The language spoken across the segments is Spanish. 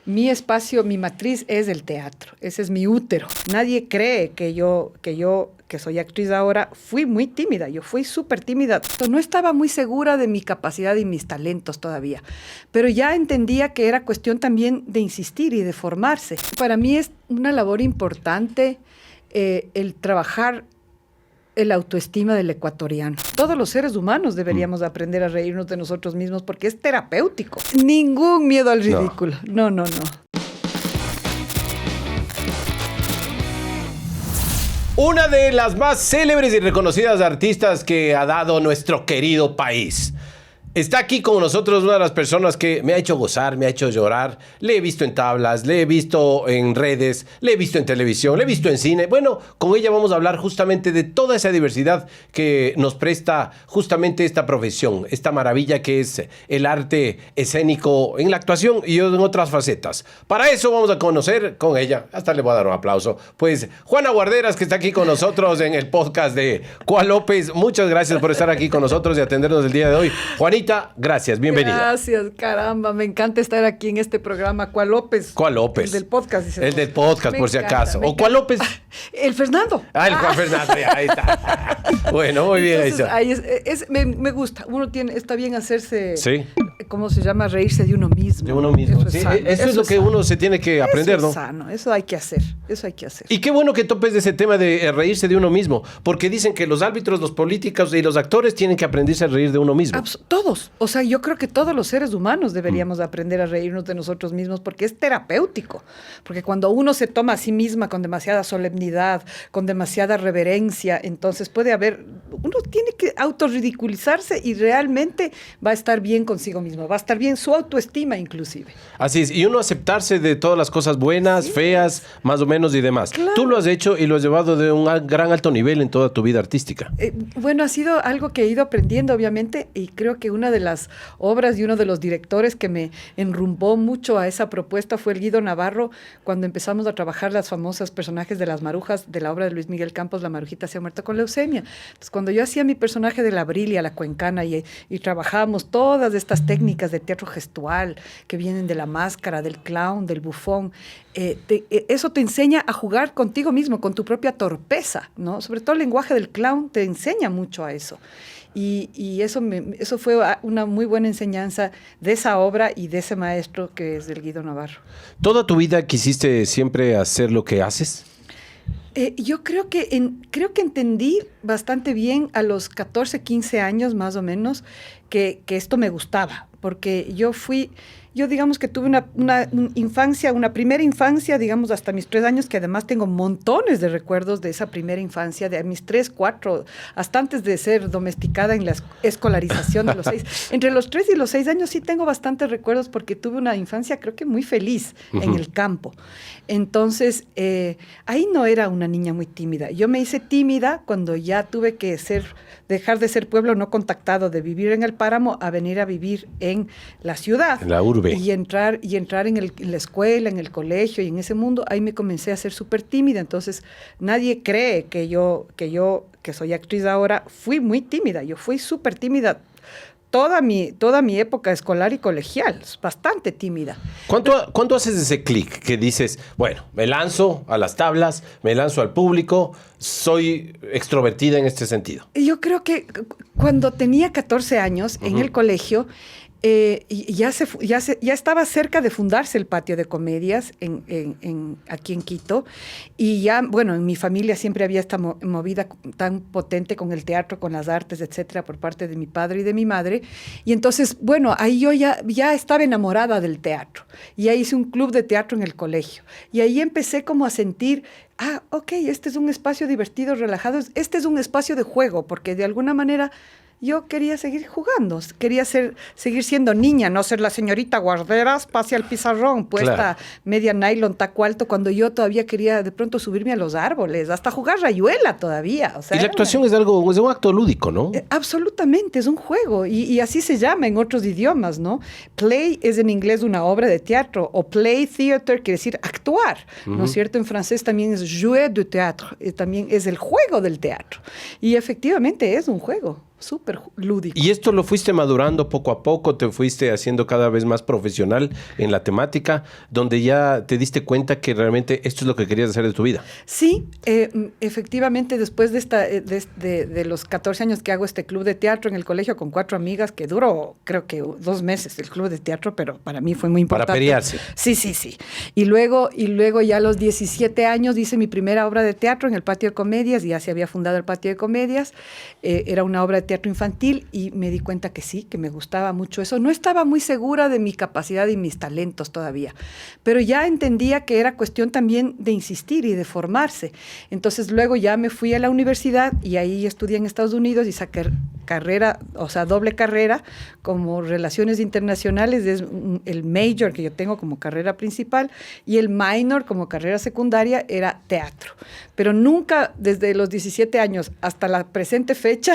mi espacio, mi matriz es el teatro. Ese es mi útero. Nadie cree que yo, que soy actriz ahora, fui muy tímida. Yo fui súper tímida. No estaba muy segura de mi capacidad y mis talentos todavía. Pero ya entendía que era cuestión también de insistir y de formarse. Para mí es una labor importante el trabajar el autoestima del ecuatoriano. Todos los seres humanos deberíamos aprender a reírnos de nosotros mismos porque es terapéutico. Ningún miedo al ridículo. No. Una de las más célebres y reconocidas artistas que ha dado nuestro querido país. Está aquí con nosotros una de las personas que me ha hecho gozar, me ha hecho llorar. Le he visto en tablas, le he visto en redes, le he visto en televisión, le he visto en cine. Bueno, con ella vamos a hablar justamente de toda esa diversidad que nos presta justamente esta profesión, esta maravilla que es el arte escénico en la actuación y en otras facetas. Para eso vamos a conocer con ella, hasta le voy a dar un aplauso, pues Juana Guarderas, que está aquí con nosotros en el podcast de Cuá López. Muchas gracias por estar aquí con nosotros y atendernos el día de hoy. Juanita, gracias, bienvenida. Gracias, caramba, me encanta estar aquí en este programa. ¿Cuál López? ¿Cuál López? El del podcast. Dice el del podcast, por si acaso. ¿O cuál López? El Fernando. El Juan Fernando, ahí está. Bueno, muy bien. Entonces, ahí me gusta. Uno está bien hacerse, sí. ¿Cómo se llama? Reírse de uno mismo. De uno mismo. Eso, sí, eso es lo que uno se tiene que aprender, eso ¿no? Es sano, eso hay que hacer. Y qué bueno que topes de ese tema de reírse de uno mismo, porque dicen que los árbitros, los políticos y los actores tienen que aprenderse a reír de uno mismo. Todos. O sea, yo creo que todos los seres humanos deberíamos aprender a reírnos de nosotros mismos porque es terapéutico. Porque cuando uno se toma a sí misma con demasiada solemnidad, con demasiada reverencia, entonces uno tiene que autorridiculizarse y realmente va a estar bien consigo mismo, va a estar bien su autoestima inclusive. Así es, y uno aceptarse de todas las cosas buenas, feas, más o menos y demás. Claro. Tú lo has hecho y lo has llevado de un gran alto nivel en toda tu vida artística. Bueno, ha sido algo que he ido aprendiendo, obviamente, y creo que una de las obras y uno de los directores que me enrumbó mucho a esa propuesta fue el Guido Navarro, cuando empezamos a trabajar las famosas personajes de las marujas de la obra de Luis Miguel Campos, La Marujita se ha muerto con leucemia. Entonces, cuando yo hacía mi personaje de la Brilia, la cuencana, y trabajábamos todas estas técnicas de teatro gestual que vienen de la máscara, del clown, del bufón, eso te enseña a jugar contigo mismo, con tu propia torpeza, ¿no? Sobre todo el lenguaje del clown te enseña mucho a eso. Y eso fue una muy buena enseñanza de esa obra y de ese maestro que es del Guido Navarro. ¿Toda tu vida quisiste siempre hacer lo que haces? Yo creo que entendí bastante bien a los 14, 15 años más o menos que esto me gustaba, porque yo digamos que tuve una primera infancia, digamos, hasta mis 3 años, que además tengo montones de recuerdos de esa primera infancia, de mis 3, 4, hasta antes de ser domesticada en la escolarización de los 6. Entre los 3 y los 6 años sí tengo bastantes recuerdos porque tuve una infancia, creo que muy feliz en el campo. Entonces, ahí no era una niña muy tímida. Yo me hice tímida cuando ya tuve que dejar de ser pueblo no contactado, de vivir en el páramo, a venir a vivir en la ciudad. En la urbe. Y entrar en la escuela, en el colegio y en ese mundo. Ahí me comencé a ser súper tímida. Entonces, nadie cree que yo, que soy actriz ahora, fui muy tímida. Yo fui súper tímida. Toda mi época escolar y colegial, bastante tímida. ¿Cuánto haces ese clic que dices, bueno, me lanzo a las tablas, me lanzo al público, soy extrovertida en este sentido? Yo creo que cuando tenía 14 años en el colegio, ya estaba cerca de fundarse el patio de comedias aquí en Quito, y ya, bueno, en mi familia siempre había esta movida tan potente con el teatro, con las artes, etcétera, por parte de mi padre y de mi madre, y entonces, bueno, ahí yo ya estaba enamorada del teatro, y ahí hice un club de teatro en el colegio, y ahí empecé como a sentir, ok, este es un espacio divertido, relajado, este es un espacio de juego, porque de alguna manera yo quería seguir jugando, quería seguir siendo niña, no ser la señorita Guarderas, pase al pizarrón, puesta claro, media nylon, taco alto, cuando yo todavía quería de pronto subirme a los árboles, hasta jugar rayuela todavía. O sea, y la actuación es un acto lúdico, ¿no? Absolutamente, es un juego, y así se llama en otros idiomas, ¿no? Play es en inglés una obra de teatro, o play theater quiere decir actuar, ¿no es cierto? En francés también es jouer de théâtre, también es el juego del teatro, y efectivamente es un juego. súper lúdico. ¿Y esto lo fuiste madurando poco a poco? ¿Te fuiste haciendo cada vez más profesional en la temática, donde ya te diste cuenta que realmente esto es lo que querías hacer de tu vida? Sí, efectivamente, después de los 14 años que hago este club de teatro en el colegio con 4 amigas, que duró creo que 2 meses el club de teatro, pero para mí fue muy importante. Para pelearse. Sí. Y luego ya a los 17 años hice mi primera obra de teatro en el Patio de Comedias, ya se había fundado el Patio de Comedias, era una obra de teatro infantil y me di cuenta que sí, que me gustaba mucho eso. No estaba muy segura de mi capacidad y mis talentos todavía, pero ya entendía que era cuestión también de insistir y de formarse. Entonces luego ya me fui a la universidad y ahí estudié en Estados Unidos y saqué carrera, o sea, doble carrera como Relaciones Internacionales, es el major que yo tengo como carrera principal y el minor como carrera secundaria era teatro. Pero nunca, desde los 17 años hasta la presente fecha,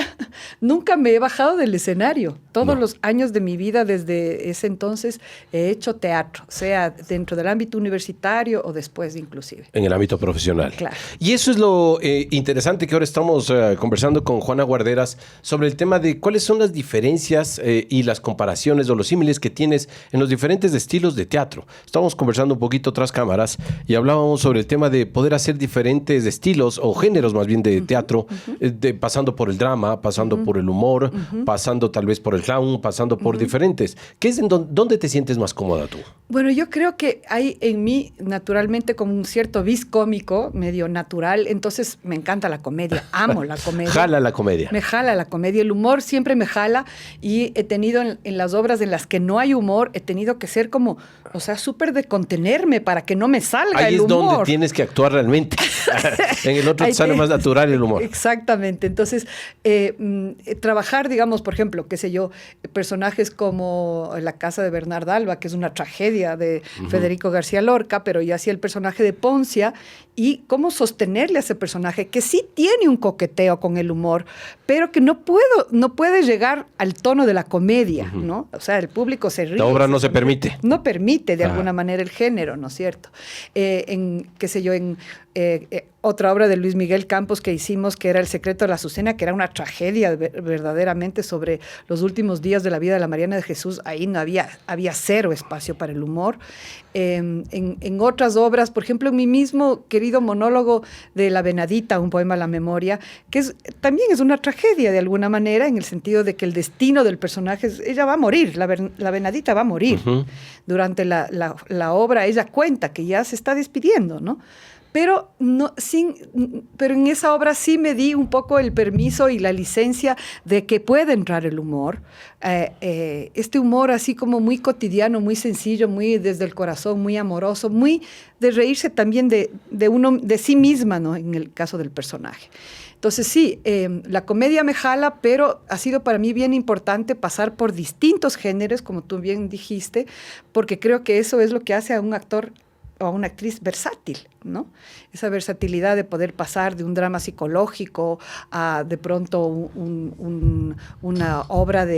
nunca me he bajado del escenario. Todos los años de mi vida desde ese entonces he hecho teatro, sea dentro del ámbito universitario o después inclusive. En el ámbito profesional. Claro. Y eso es lo interesante que ahora estamos conversando con Juana Guarderas sobre el tema de cuáles son las diferencias y las comparaciones o los símiles que tienes en los diferentes estilos de teatro. Estábamos conversando un poquito tras cámaras y hablábamos sobre el tema de poder hacer diferentes estilos o géneros más bien de teatro, pasando por el drama, pasando por el humor, pasando tal vez por el clown, pasando por diferentes. ¿Qué es dónde te sientes más cómoda tú? Bueno, yo creo que hay en mí naturalmente como un cierto vis cómico, medio natural, entonces me encanta la comedia, amo la comedia. Jala la comedia. Me jala la comedia, el humor siempre me jala y he tenido en las obras en las que no hay humor, he tenido que ser como, o sea, súper de contenerme para que no me salga el humor. Ahí es donde tienes que actuar realmente. En el otro te sale más natural el humor. Exactamente. Entonces, trabajar, digamos, por ejemplo, qué sé yo, personajes como La Casa de Bernarda Alba, que es una tragedia de Federico García Lorca, pero yo hacía el personaje de Poncia y cómo sostenerle a ese personaje que sí tiene un coqueteo con el humor, pero que no puede llegar al tono de la comedia, ¿no? O sea, el público se ríe. La obra no se permite. No permite de alguna manera el género, ¿no es cierto? Qué sé yo, otra obra de Luis Miguel Campos que hicimos, que era El secreto de la Azucena, que era una tragedia verdaderamente sobre los últimos días de la vida de la Mariana de Jesús. Ahí no había cero espacio para el humor. En otras obras, por ejemplo, en mi mismo querido monólogo de La Venadita, un poema a la memoria, que también es una tragedia de alguna manera, en el sentido de que el destino del personaje ella va a morir, la Venadita va a morir. Durante la obra ella cuenta que ya se está despidiendo, ¿no? Pero en esa obra sí me di un poco el permiso y la licencia de que puede entrar el humor. Este humor así como muy cotidiano, muy sencillo, muy desde el corazón, muy amoroso, muy de reírse también de sí misma, ¿no? En el caso del personaje. Entonces sí, la comedia me jala, pero ha sido para mí bien importante pasar por distintos géneros, como tú bien dijiste, porque creo que eso es lo que hace a un actor o a una actriz versátil, ¿no? Esa versatilidad de poder pasar de un drama psicológico a de pronto una obra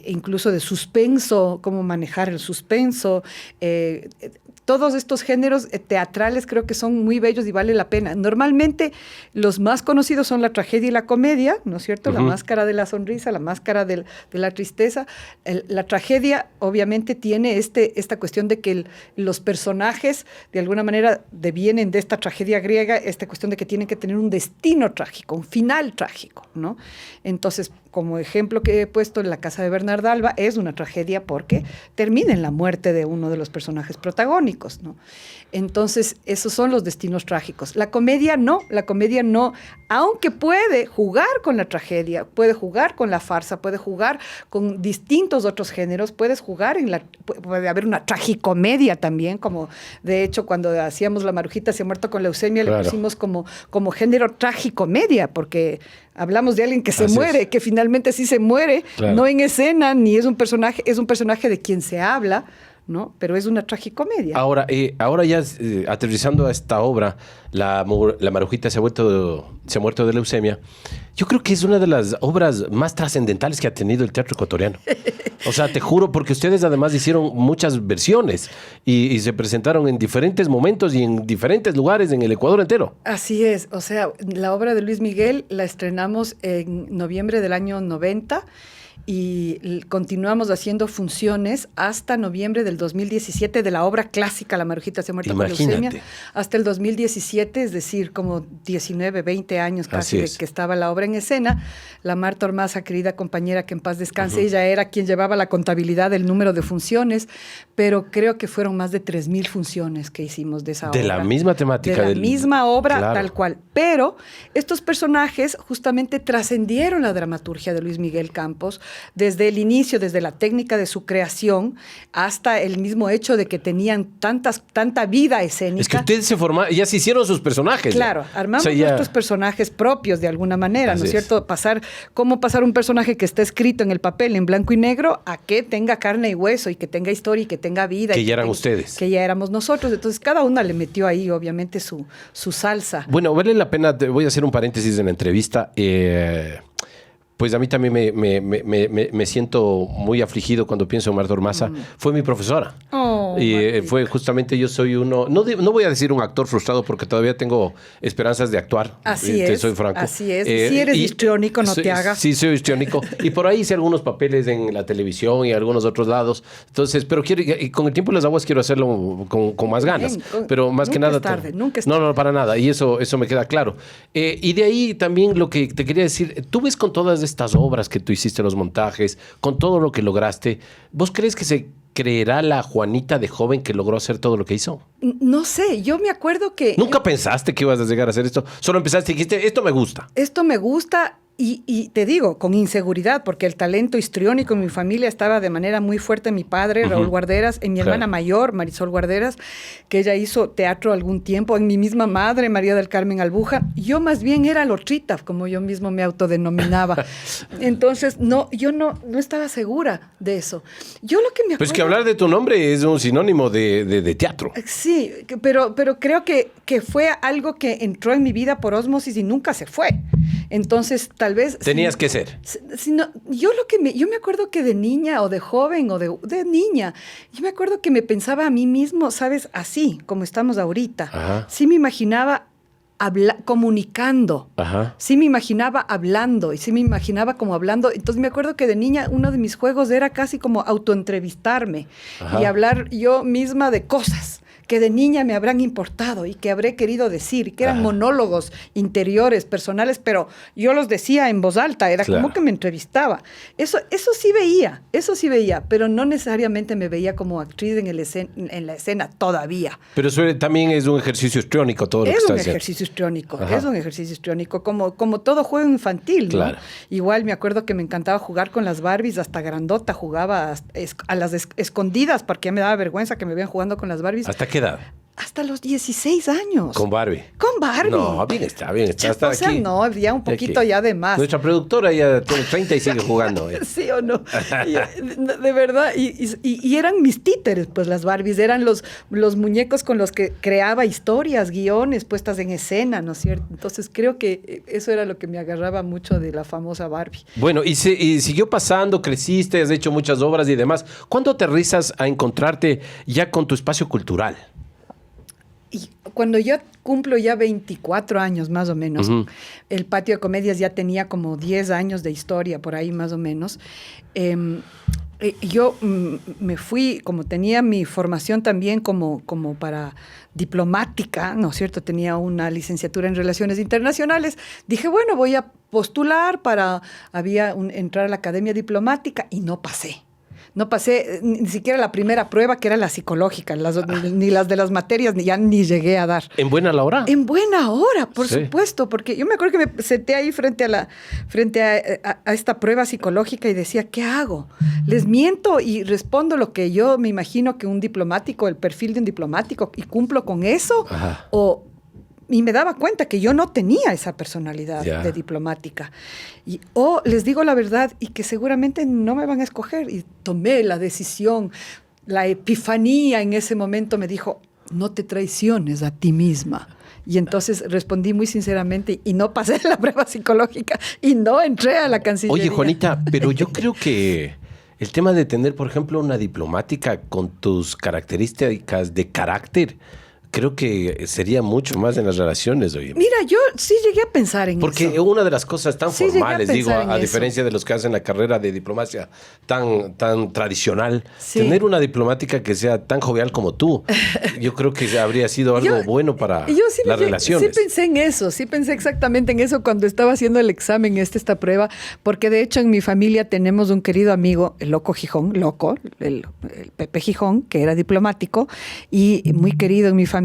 incluso de suspenso, cómo manejar el suspenso. Todos estos géneros teatrales creo que son muy bellos y vale la pena. Normalmente los más conocidos son la tragedia y la comedia, ¿no es cierto? La máscara de la sonrisa, la máscara de la tristeza. La tragedia obviamente tiene esta cuestión de que los personajes de alguna manera devienen de esta tragedia griega, esta cuestión de que tienen que tener un destino trágico, un final trágico, ¿no? Entonces, como ejemplo que he puesto en La Casa de Bernarda Alba, es una tragedia porque termina en la muerte de uno de los personajes protagónicos, ¿no? Entonces, esos son los destinos trágicos. La comedia no, aunque puede jugar con la tragedia, puede jugar con la farsa, puede jugar con distintos otros géneros, puede haber una tragicomedia también, como de hecho cuando hacíamos La Marujita se ha muerto con leucemia, le pusimos como género tragicomedia, porque hablamos de alguien que se muere, que finalmente sí se muere, no en escena, ni es un personaje de quien se habla, ¿no? Pero es una tragicomedia. Ahora ya aterrizando a esta obra, la Marujita se ha muerto de leucemia. Yo creo que es una de las obras más trascendentales que ha tenido el teatro ecuatoriano. O sea, te juro, porque ustedes además hicieron muchas versiones y se presentaron en diferentes momentos y en diferentes lugares en el Ecuador entero. Así es, o sea, la obra de Luis Miguel la estrenamos en noviembre del año 90 y continuamos haciendo funciones hasta noviembre del 2017 de la obra clásica La Marujita se ha muerto con leucemia, hasta el 2017, es decir, como 19, 20 años casi de que estaba la obra en escena. La Marta Ormaza, querida compañera, que en paz descanse, ella era quien llevaba la contabilidad del número de funciones, pero creo que fueron más de 3,000 funciones que hicimos de esa obra. De la misma temática. De la misma obra, claro, tal cual. Pero estos personajes justamente trascendieron la dramaturgia de Luis Miguel Campos, desde el inicio, desde la técnica de su creación, hasta el mismo hecho de que tenían tanta vida escénica. Es que ustedes ya se hicieron sus personajes. Claro, armamos nuestros personajes propios de alguna manera, ¿no es cierto? Cómo pasar un personaje que está escrito en el papel en blanco y negro a que tenga carne y hueso y que tenga historia y que tenga vida. Que ya eran ustedes. Que ya éramos nosotros. Entonces, cada una le metió ahí, obviamente, su salsa. Bueno, vale la pena, voy a hacer un paréntesis en la entrevista. Pues a mí también me siento muy afligido cuando pienso en Marta Ormaza. Fue mi profesora. Y fue justamente, yo soy no voy a decir un actor frustrado porque todavía tengo esperanzas de actuar. Así es. Soy franco. Así es. Si eres histriónico, no te hagas. Sí, soy histriónico. Y por ahí hice algunos papeles en la televisión y algunos otros lados. Entonces, pero y con el tiempo de las aguas quiero hacerlo con más ganas. Pero más que nada. Nunca es tarde, nunca es tarde. No, para nada. Y eso me queda claro. Y de ahí también lo que te quería decir, tú ves con todas estas obras que tú hiciste, los montajes, con todo lo que lograste, ¿vos crees que se creerá la Juanita de joven que logró hacer todo lo que hizo? No sé, yo me acuerdo que... ¿Nunca pensaste que ibas a llegar a hacer esto? Solo empezaste y dijiste, esto me gusta. Esto me gusta. Y te digo, con inseguridad, porque el talento histriónico en mi familia estaba de manera muy fuerte en mi padre, Raúl Guarderas, en mi hermana mayor, Marisol Guarderas, que ella hizo teatro algún tiempo, en mi misma madre, María del Carmen Albuja. Yo más bien era lotrita, como yo mismo me autodenominaba. Entonces, yo no estaba segura de eso. Yo lo que me acuerdo... Pues que hablar de tu nombre es un sinónimo de teatro. Sí, pero creo que fue algo que entró en mi vida por ósmosis y nunca se fue. Entonces, tal vez... Tenías que ser. Yo me acuerdo que de niña o de joven o de niña, yo me acuerdo que me pensaba a mí mismo, ¿sabes? Así, como estamos ahorita. Ajá. Sí me imaginaba comunicando. Ajá. Sí me imaginaba hablando y sí me imaginaba como hablando. Entonces me acuerdo que de niña uno de mis juegos era casi como autoentrevistarme y hablar yo misma de cosas que de niña me habrán importado y que habré querido decir, y que eran monólogos interiores, personales, pero yo los decía en voz alta, era como que me entrevistaba. Eso sí veía, pero no necesariamente me veía como actriz en la escena todavía. Pero eso también es un ejercicio histriónico todo lo que estás haciendo. Es un ejercicio histriónico, como todo juego infantil, ¿no? Claro. Igual me acuerdo que me encantaba jugar con las Barbies, hasta grandota jugaba a las escondidas, porque ya me daba vergüenza que me vean jugando con las Barbies. ¿Hasta qué edad? Hasta los 16 años. ¿Con Barbie? Con Barbie. No, bien está. Hasta o sea, aquí. no, ya un poquito ya de más. Nuestra productora ya tiene 30 y sigue jugando. ¿Sí o no? De verdad. Y eran mis títeres, pues las Barbies. Eran los muñecos con los que creaba historias, guiones, puestas en escena, ¿no es cierto? Entonces creo que eso era lo que me agarraba mucho de la famosa Barbie. Bueno, y siguió pasando, creciste, has hecho muchas obras y demás. ¿Cuándo aterrizas a encontrarte ya con tu espacio cultural? Y cuando yo cumplo ya 24 años más o menos, el Patio de Comedias ya tenía como 10 años de historia por ahí más o menos, yo me fui, como tenía mi formación también como para diplomática, ¿no es cierto? Tenía una licenciatura en Relaciones Internacionales. Dije, bueno, voy a postular entrar a la Academia Diplomática y no pasé. No pasé ni siquiera la primera prueba, que era la psicológica, ni las de las materias, ni llegué a dar. ¿En buena la hora? En buena hora, por supuesto, porque yo me acuerdo que me senté ahí frente a esta prueba psicológica y decía, ¿qué hago? ¿Les miento y respondo lo que yo me imagino que un diplomático, el perfil de un diplomático, y cumplo con eso? Ajá. Y me daba cuenta que yo no tenía esa personalidad de diplomática. Les digo la verdad y que seguramente no me van a escoger. Y tomé la decisión la epifanía en ese momento me dijo, no te traiciones a ti misma. Y entonces respondí muy sinceramente y no pasé la prueba psicológica y no entré a la Cancillería. Oye, Juanita, pero yo creo que el tema de tener, por ejemplo, una diplomática con tus características de carácter, creo que sería mucho más en las relaciones hoy. Mira, yo sí llegué a pensar en Porque eso. una de las cosas tan Sí, llegué a formales, digo, pensar en a eso. diferencia de los que hacen la carrera de diplomacia tan tradicional, Sí. tener una diplomática que sea tan jovial como tú, yo creo que habría sido algo bueno para Yo sí las relaciones. Sí pensé en eso, sí pensé exactamente en eso cuando estaba haciendo el examen, esta prueba, porque de hecho en mi familia tenemos un querido amigo, el Loco Gijón, el Pepe Gijón, que era diplomático y muy querido en mi familia,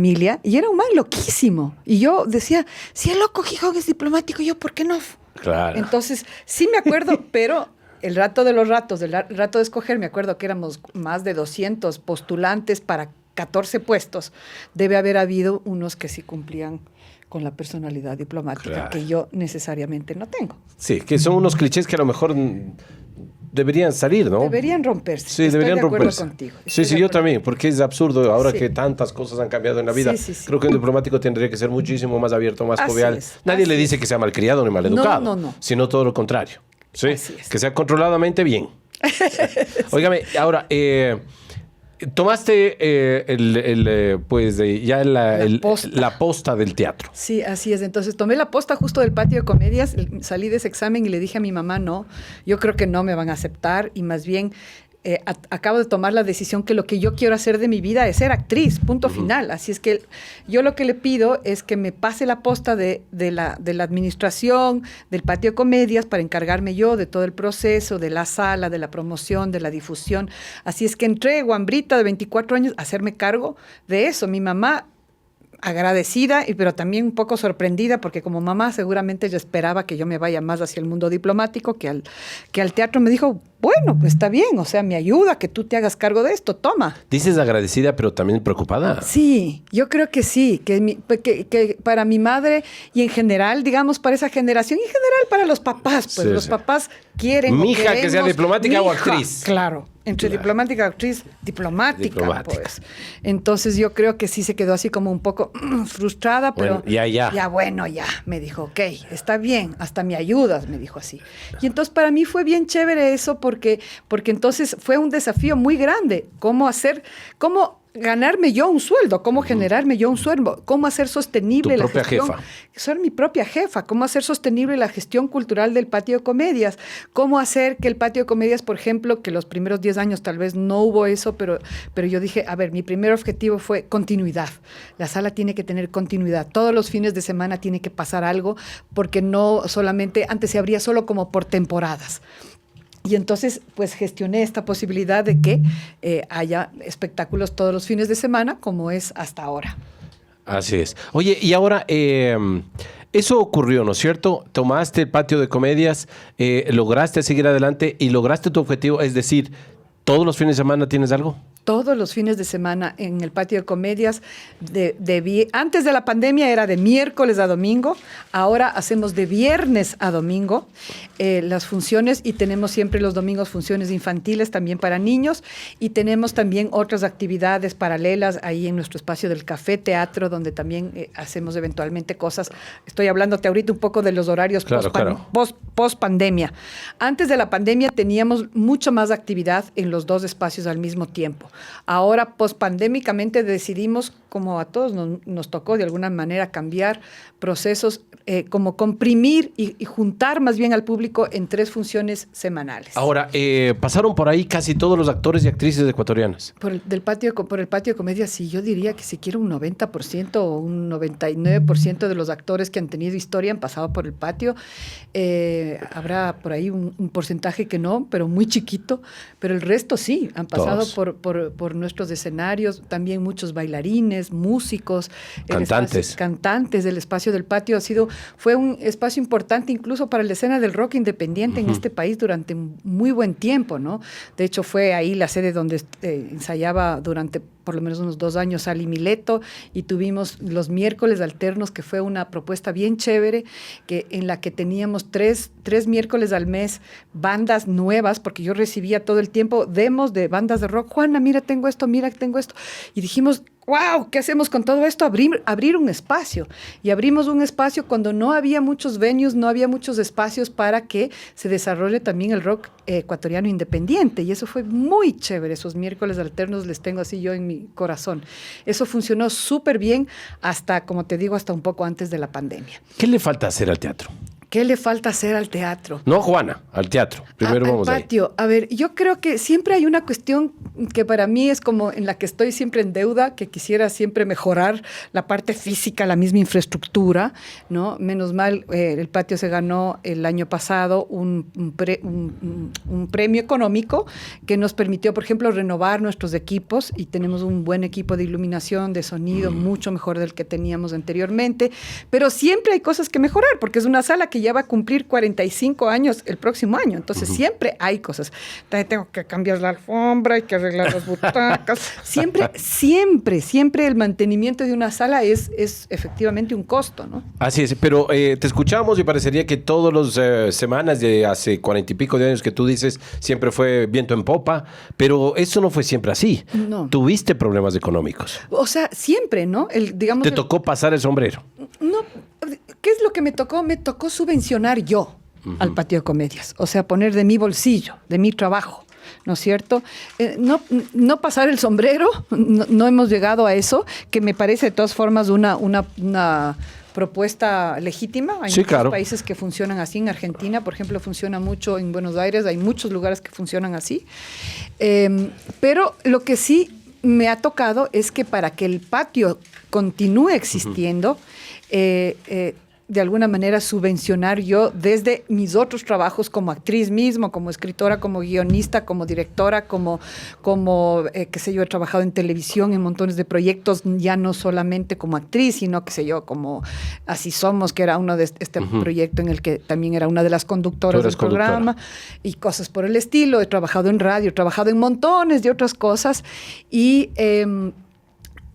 y era un man loquísimo. Y yo decía, si el Loco Gijón es diplomático, yo, ¿por qué no? Claro. Entonces, sí me acuerdo, pero el rato de los ratos, el rato de escoger, me acuerdo que éramos más de 200 postulantes para 14 puestos. Debe haber habido unos que sí cumplían con la personalidad diplomática, Claro, que yo necesariamente no tengo. Sí, que son unos clichés que a lo mejor deberían salir, ¿no? Deberían romperse. Sí, Estoy deberían de acuerdo romperse. contigo. Sí, Estoy sí, de yo acuerdo. también, porque es absurdo ahora Sí. que tantas cosas han cambiado en la vida. Sí, sí, sí. Creo que un diplomático tendría que ser muchísimo más abierto, más Así jovial. es, Nadie así le dice que sea malcriado ni maleducado, No. sino todo lo contrario. ¿Sí? Así es. Que sea controladamente bien. Óigame, ahora, tomaste la posta del teatro. Sí, así es. Entonces tomé la posta justo del patio de comedias, salí de ese examen y le dije a mi mamá, no, yo creo que no me van a aceptar y más bien acabo de tomar la decisión que lo que yo quiero hacer de mi vida es ser actriz, punto final. Así es que yo lo que le pido es que me pase la posta de la administración, del patio de comedias, para encargarme yo de todo el proceso, de la sala, de la promoción, de la difusión. Así es que entré, guambrita de 24 años, a hacerme cargo de eso. Mi mamá agradecida, pero también un poco sorprendida, porque como mamá seguramente ella esperaba que yo me vaya más hacia el mundo diplomático que al teatro. Me dijo, bueno, pues está bien, o sea, me ayuda que tú te hagas cargo de esto, toma. Dices agradecida, pero también preocupada. Sí, yo creo que sí, que para mi madre y en general, digamos, para esa generación, y en general para los papás, pues Sí, los sí. papás quieren. Mi hija que sea queremos, diplomática o mi hija, actriz. Claro, entre Claro. diplomática y actriz, diplomática, pues. Entonces yo creo que sí se quedó así como un poco frustrada, pero Bueno, ya. bueno, ya, me dijo, ok, está bien, hasta me ayudas, me dijo así. Y entonces para mí fue bien chévere eso porque entonces fue un desafío muy grande, cómo ganarme yo un sueldo, cómo generarme yo un sueldo, cómo hacer sostenible Tu la propia gestión. jefa. Ser mi propia jefa, cómo hacer sostenible la gestión cultural del patio de comedias, cómo hacer que el patio de comedias, por ejemplo, que los primeros 10 años tal vez no hubo eso, pero yo dije, a ver, mi primer objetivo fue continuidad. La sala tiene que tener continuidad. Todos los fines de semana tiene que pasar algo, porque no solamente, antes se abría solo como por temporadas. Y entonces, pues gestioné esta posibilidad de que haya espectáculos todos los fines de semana, como es hasta ahora. Así es. Oye, y ahora, eso ocurrió, ¿no es cierto? Tomaste el patio de comedias, lograste seguir adelante y lograste tu objetivo, es decir, ¿todos los fines de semana tienes algo? Todos los fines de semana en el patio de comedias. Antes de la pandemia era de miércoles a domingo, ahora hacemos de viernes a domingo las funciones, y tenemos siempre los domingos funciones infantiles también para niños, y tenemos también otras actividades paralelas ahí en nuestro espacio del Café Teatro, donde también hacemos eventualmente cosas. Estoy hablándote ahorita un poco de los horarios Claro, post pandemia. Antes de la pandemia teníamos mucho más actividad en los dos espacios al mismo tiempo. Ahora, pospandémicamente, decidimos, como a todos nos tocó de alguna manera cambiar procesos, como comprimir y juntar más bien al público en 3 funciones semanales. Ahora, pasaron por ahí casi todos los actores y actrices ecuatorianas. Por el patio de comedia, sí, yo diría que siquiera un 90% o un 99% de los actores que han tenido historia han pasado por el patio. Habrá por ahí un porcentaje que no, pero muy chiquito, pero el resto sí, han pasado por nuestros escenarios, también muchos bailarines, músicos, cantantes. El espacio del patio fue un espacio importante incluso para la escena del rock independiente en este país durante muy buen tiempo, ¿no? De hecho, fue ahí la sede donde ensayaba durante por lo menos unos 2 años, Sal y Mileto, y tuvimos los miércoles alternos, que fue una propuesta bien chévere, en la que teníamos tres miércoles al mes bandas nuevas, porque yo recibía todo el tiempo demos de bandas de rock. Juana, mira, tengo esto, y dijimos, wow, ¿qué hacemos con todo esto? Abrir un espacio. Y abrimos un espacio cuando no había muchos venues, no había muchos espacios para que se desarrolle también el rock ecuatoriano independiente. Y eso fue muy chévere. Esos miércoles alternos les tengo así yo en mi corazón. Eso funcionó súper bien hasta, como te digo, hasta un poco antes de la pandemia. ¿Qué le falta hacer al teatro? ¿Qué le falta hacer al teatro? No, Juana, al teatro. Primero vamos al patio. A ver, yo creo que siempre hay una cuestión que para mí es como en la que estoy siempre en deuda, que quisiera siempre mejorar la parte física, la misma infraestructura, ¿no? Menos mal, el patio se ganó el año pasado un premio económico que nos permitió, por ejemplo, renovar nuestros equipos, y tenemos un buen equipo de iluminación, de sonido, mucho mejor del que teníamos anteriormente, pero siempre hay cosas que mejorar, porque es una sala que ya va a cumplir 45 años el próximo año. Entonces, siempre hay cosas. También tengo que cambiar la alfombra, hay que arreglar las butacas. Siempre el mantenimiento de una sala es efectivamente un costo, ¿no? Así es, pero te escuchamos y parecería que todas las semanas de hace 40 y pico de años que tú dices siempre fue viento en popa, pero eso no fue siempre así. No. Tuviste problemas económicos. O sea, siempre, ¿no? Te tocó pasar el sombrero. No, ¿qué es lo que me tocó? Me tocó subvencionar yo al Patio de Comedias. O sea, poner de mi bolsillo, de mi trabajo, ¿no es cierto? No pasar el sombrero, no hemos llegado a eso, que me parece de todas formas una propuesta legítima. Hay muchos países que funcionan así. En Argentina, por ejemplo, funciona mucho. En Buenos Aires hay muchos lugares que funcionan así. Pero lo que sí me ha tocado es que para que el patio continúe existiendo, de alguna manera subvencionar yo desde mis otros trabajos como actriz mismo, como escritora, como guionista, como directora, como qué sé yo, he trabajado en televisión en montones de proyectos, ya no solamente como actriz, sino, qué sé yo, como Así Somos, que era uno de este proyecto en el que también era una de las conductoras del programa, y cosas por el estilo. He trabajado en radio, he trabajado en montones de otras cosas, y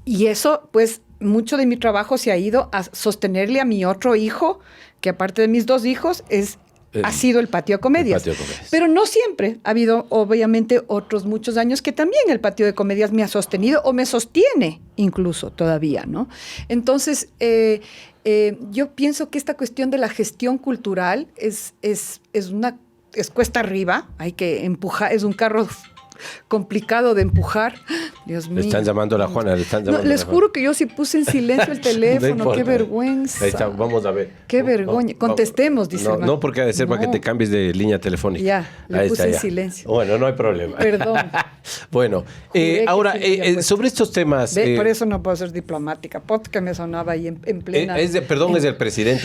eso, pues, mucho de mi trabajo se ha ido a sostenerle a mi otro hijo, que aparte de mis 2 hijos, ha sido el Patio de Comedias. Pero no siempre. Ha habido, obviamente, otros muchos años que también el Patio de Comedias me ha sostenido o me sostiene incluso todavía, ¿no? Entonces, yo pienso que esta cuestión de la gestión cultural es cuesta arriba. Hay que empujar, es un carro complicado de empujar. Dios mío. Le están llamando a la Juana. Les juro que yo sí puse en silencio el teléfono. No, qué vergüenza. Ahí está, vamos a ver. Qué vergüenza. Contestemos, dice. No, porque ha de ser para que te cambies de línea telefónica. Ya, le puse en silencio. Bueno, no hay problema. Perdón. Bueno, ahora, sobre estos temas... por eso no puedo ser diplomática. Podcast me sonaba ahí en plena... es del presidente.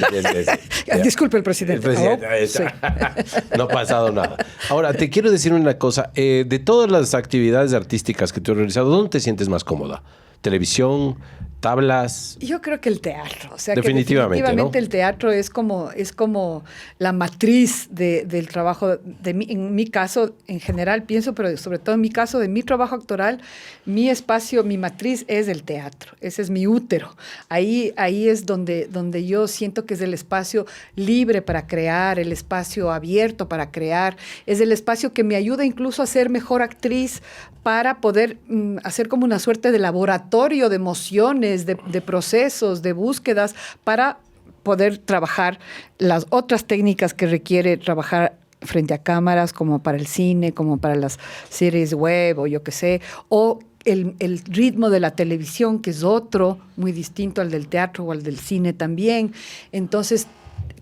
Disculpe, el presidente. Ahí está. No ha pasado nada. Ahora, te quiero decir una cosa. De todas las actividades artísticas que tú has realizado, ¿dónde te sientes más cómoda? ¿Televisión? ¿Tablas? Yo creo que el teatro. O sea, definitivamente, ¿no? El teatro es como la matriz del trabajo. En mi caso, en general pienso, pero sobre todo en mi caso, de mi trabajo actoral, mi espacio, mi matriz es el teatro. Ese es mi útero. Ahí es donde yo siento que es el espacio libre para crear, el espacio abierto para crear. Es el espacio que me ayuda incluso a ser mejor actriz, para poder hacer como una suerte de laboratorio de emociones, de procesos, de búsquedas, para poder trabajar las otras técnicas que requiere trabajar frente a cámaras, como para el cine, como para las series web o yo qué sé, o el ritmo de la televisión, que es otro, muy distinto al del teatro o al del cine también. Entonces,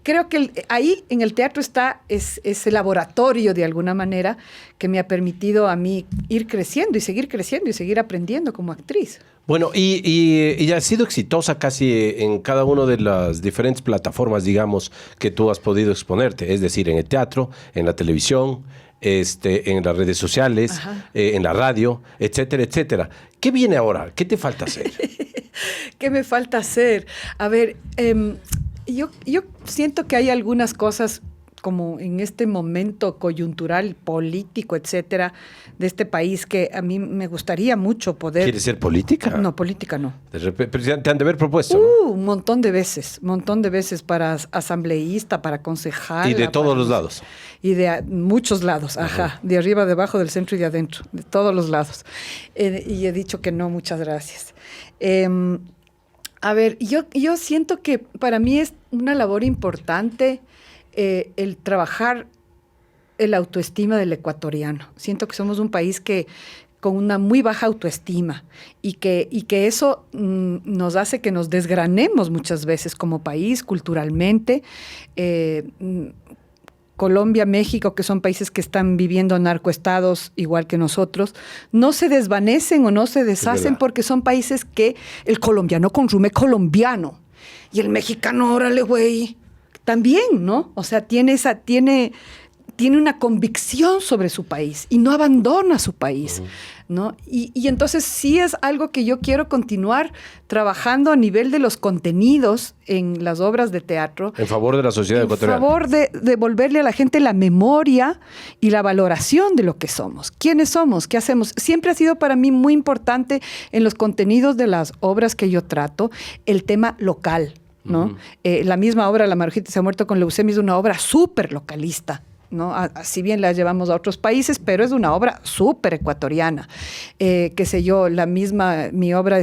creo que ahí en el teatro está ese laboratorio, de alguna manera, que me ha permitido a mí ir creciendo y seguir aprendiendo como actriz. Bueno, y has sido exitosa casi en cada una de las diferentes plataformas, digamos, que tú has podido exponerte. Es decir, en el teatro, en la televisión, en las redes sociales, en la radio, etcétera, etcétera. ¿Qué viene ahora? ¿Qué te falta hacer? ¿Qué me falta hacer? A ver, yo siento que hay algunas cosas como en este momento coyuntural, político, etcétera, de este país, que a mí me gustaría mucho poder... ¿Quieres ser política? No, política no. Pero te han de haber propuesto, ¿no? Un montón de veces para asambleísta, para concejal. Y de todos los lados. Y de muchos lados, ajá, de arriba, de abajo, del centro y de adentro, de todos los lados. Y he dicho que no, muchas gracias. A ver, yo siento que para mí es una labor importante el trabajar el autoestima del ecuatoriano. Siento que somos un país que con una muy baja autoestima y que eso nos hace que nos desgranemos muchas veces como país, culturalmente. Colombia, México, que son países que están viviendo narcoestados igual que nosotros, no se desvanecen o no se deshacen porque son países que el colombiano consume colombiano y el mexicano, órale, güey, también, ¿no? O sea, tiene una convicción sobre su país y no abandona su país, ¿no? Y entonces sí es algo que yo quiero continuar trabajando a nivel de los contenidos en las obras de teatro. En favor de la sociedad ecuatoriana. En favor de devolverle a la gente la memoria y la valoración de lo que somos. ¿Quiénes somos? ¿Qué hacemos? Siempre ha sido para mí muy importante en los contenidos de las obras que yo trato el tema local, ¿no? La misma obra, La Marujita se ha muerto con leucemia, es una obra súper localista, ¿no? Si bien la llevamos a otros países, pero es una obra súper ecuatoriana. Qué sé yo, mi obra,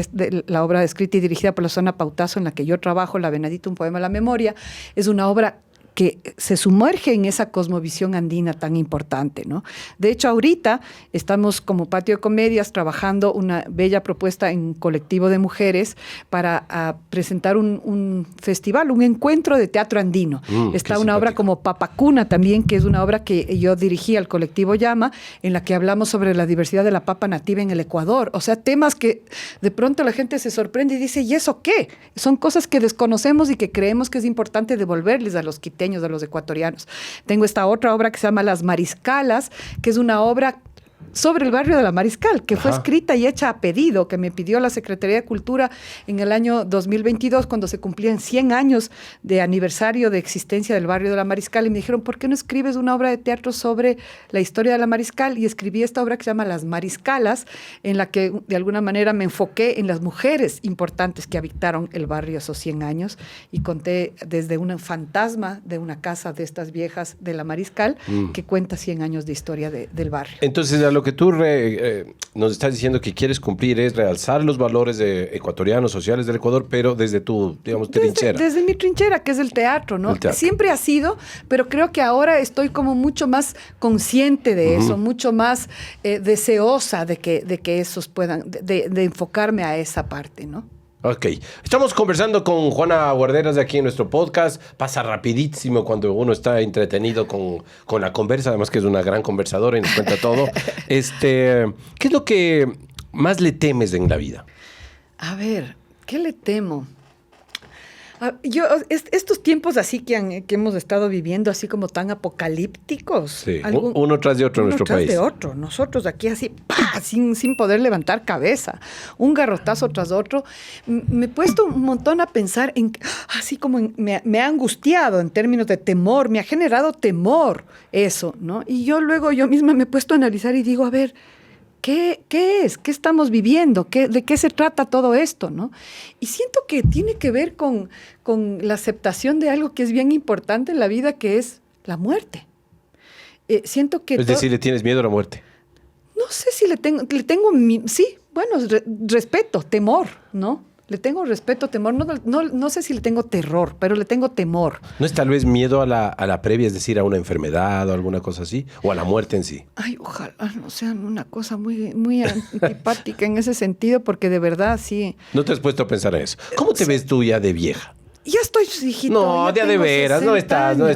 la obra escrita y dirigida por la Susana Pautazo, en la que yo trabajo, La Venadita, un poema a la memoria, es una obra que se sumerge en esa cosmovisión andina tan importante, ¿no? De hecho, ahorita estamos como Patio de Comedias trabajando una bella propuesta en colectivo de mujeres para presentar un festival, un encuentro de teatro andino. Está una obra como Papacuna también, que es una obra que yo dirigí al colectivo Llama, en la que hablamos sobre la diversidad de la papa nativa en el Ecuador. O sea, temas que de pronto la gente se sorprende y dice, ¿y eso qué? Son cosas que desconocemos y que creemos que es importante devolverles a los quiteños, de los ecuatorianos. Tengo esta otra obra que se llama Las Mariscalas, que es una obra sobre el barrio de La Mariscal, que fue escrita y hecha a pedido, que me pidió la Secretaría de Cultura en el año 2022, cuando se cumplían 100 años de aniversario de existencia del barrio de La Mariscal, y me dijeron, ¿por qué no escribes una obra de teatro sobre la historia de La Mariscal? Y escribí esta obra que se llama Las Mariscalas, en la que de alguna manera me enfoqué en las mujeres importantes que habitaron el barrio esos 100 años, y conté desde un fantasma de una casa de estas viejas de La Mariscal, que cuenta 100 años de historia del barrio. Entonces, a lo que tú nos estás diciendo que quieres cumplir es realzar los valores ecuatorianos, sociales del Ecuador, pero desde tu, digamos, trinchera. Desde mi trinchera, que es el teatro, ¿no? El teatro. Siempre ha sido, pero creo que ahora estoy como mucho más consciente de eso, mucho más deseosa de que esos puedan, de enfocarme a esa parte, ¿no? Ok. Estamos conversando con Juana Guarderas de aquí en nuestro podcast. Pasa rapidísimo cuando uno está entretenido con la conversa, además que es una gran conversadora y nos cuenta todo. ¿Qué es lo que más le temes en la vida? A ver, ¿qué le temo? Estos tiempos así que hemos estado viviendo, así como tan apocalípticos. Sí, uno tras de otro en nuestro país. Uno tras de otro. Nosotros aquí así, ¡pah!, sin poder levantar cabeza. Un garrotazo tras otro. Me he puesto un montón a pensar así como me ha angustiado en términos de temor, me ha generado temor eso, ¿no? Y yo misma me he puesto a analizar y digo, a ver, ¿qué es? ¿Qué estamos viviendo? ¿De qué se trata todo esto, no? Y siento que tiene que ver con la aceptación de algo que es bien importante en la vida, que es la muerte. Siento que... Es decir, ¿le tienes miedo a la muerte? No sé si sí, bueno, respeto, temor, ¿no? Le tengo respeto, temor, no sé si le tengo terror, pero le tengo temor. ¿No es tal vez miedo a la previa, es decir, a una enfermedad o alguna cosa así? ¿O a la muerte en sí? Ay, ojalá no sean una cosa muy, muy antipática en ese sentido, porque de verdad sí. ¿No te has puesto a pensar en eso? ¿Cómo te ves tú ya de vieja? Ya estoy, hijito. No, ya de veras, no estás. No,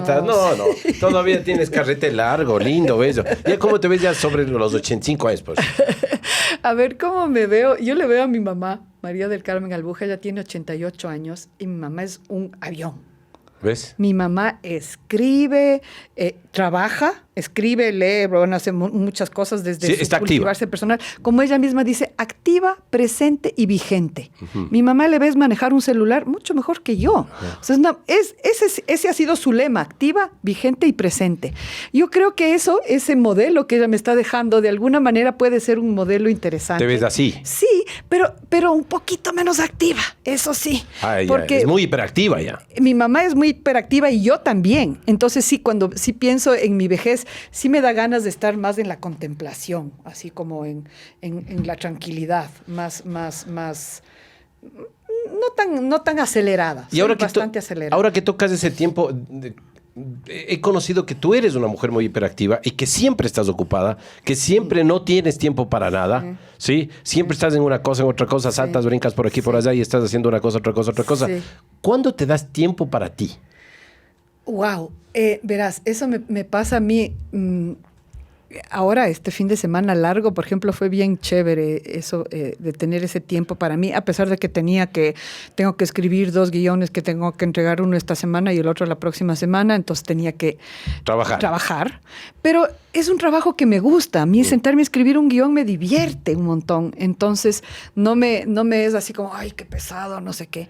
todavía tienes carrete largo, lindo, bello. ¿Ya cómo te ves ya sobre los 85 años? Pues? A ver, ¿cómo me veo? Yo le veo a mi mamá, María del Carmen Albuja, ella tiene 88 años y mi mamá es un avión. ¿Ves? Mi mamá escribe, trabaja, escribe, lee, bueno, hace muchas cosas desde Sí, su está cultivarse personal. Como ella misma dice, activa, presente y vigente. Mi mamá le ves manejar un celular mucho mejor que yo. O sea, ese ha sido su lema, activa, vigente y presente. Yo creo que ese modelo que ella me está dejando, de alguna manera puede ser un modelo interesante. ¿Te ves así? Sí, pero un poquito menos activa, eso sí. Porque es muy hiperactiva ya. Mi mamá es muy hiperactiva y yo también. Entonces sí, cuando sí pienso en mi vejez, sí me da ganas de estar más en la contemplación, así como en la tranquilidad, más no tan acelerada. Y ahora bastante acelerada. Ahora que tocas ese tiempo, he conocido que tú eres una mujer muy hiperactiva y que siempre estás ocupada, que siempre no tienes tiempo para nada, ¿sí? Siempre estás en una cosa, en otra cosa, saltas, brincas por aquí, por allá y estás haciendo una cosa, otra cosa, otra cosa. Sí. ¿Cuándo te das tiempo para ti? Wow, verás, eso me pasa a mí. Ahora, este fin de semana largo, por ejemplo, fue bien chévere eso de tener ese tiempo para mí, a pesar de que tengo que escribir 2 guiones que tengo que entregar, uno esta semana y el otro la próxima semana, entonces tenía que trabajar. Pero es un trabajo que me gusta. A mí sentarme a escribir un guión me divierte un montón. Entonces, no me es así como, ay, qué pesado, no sé qué.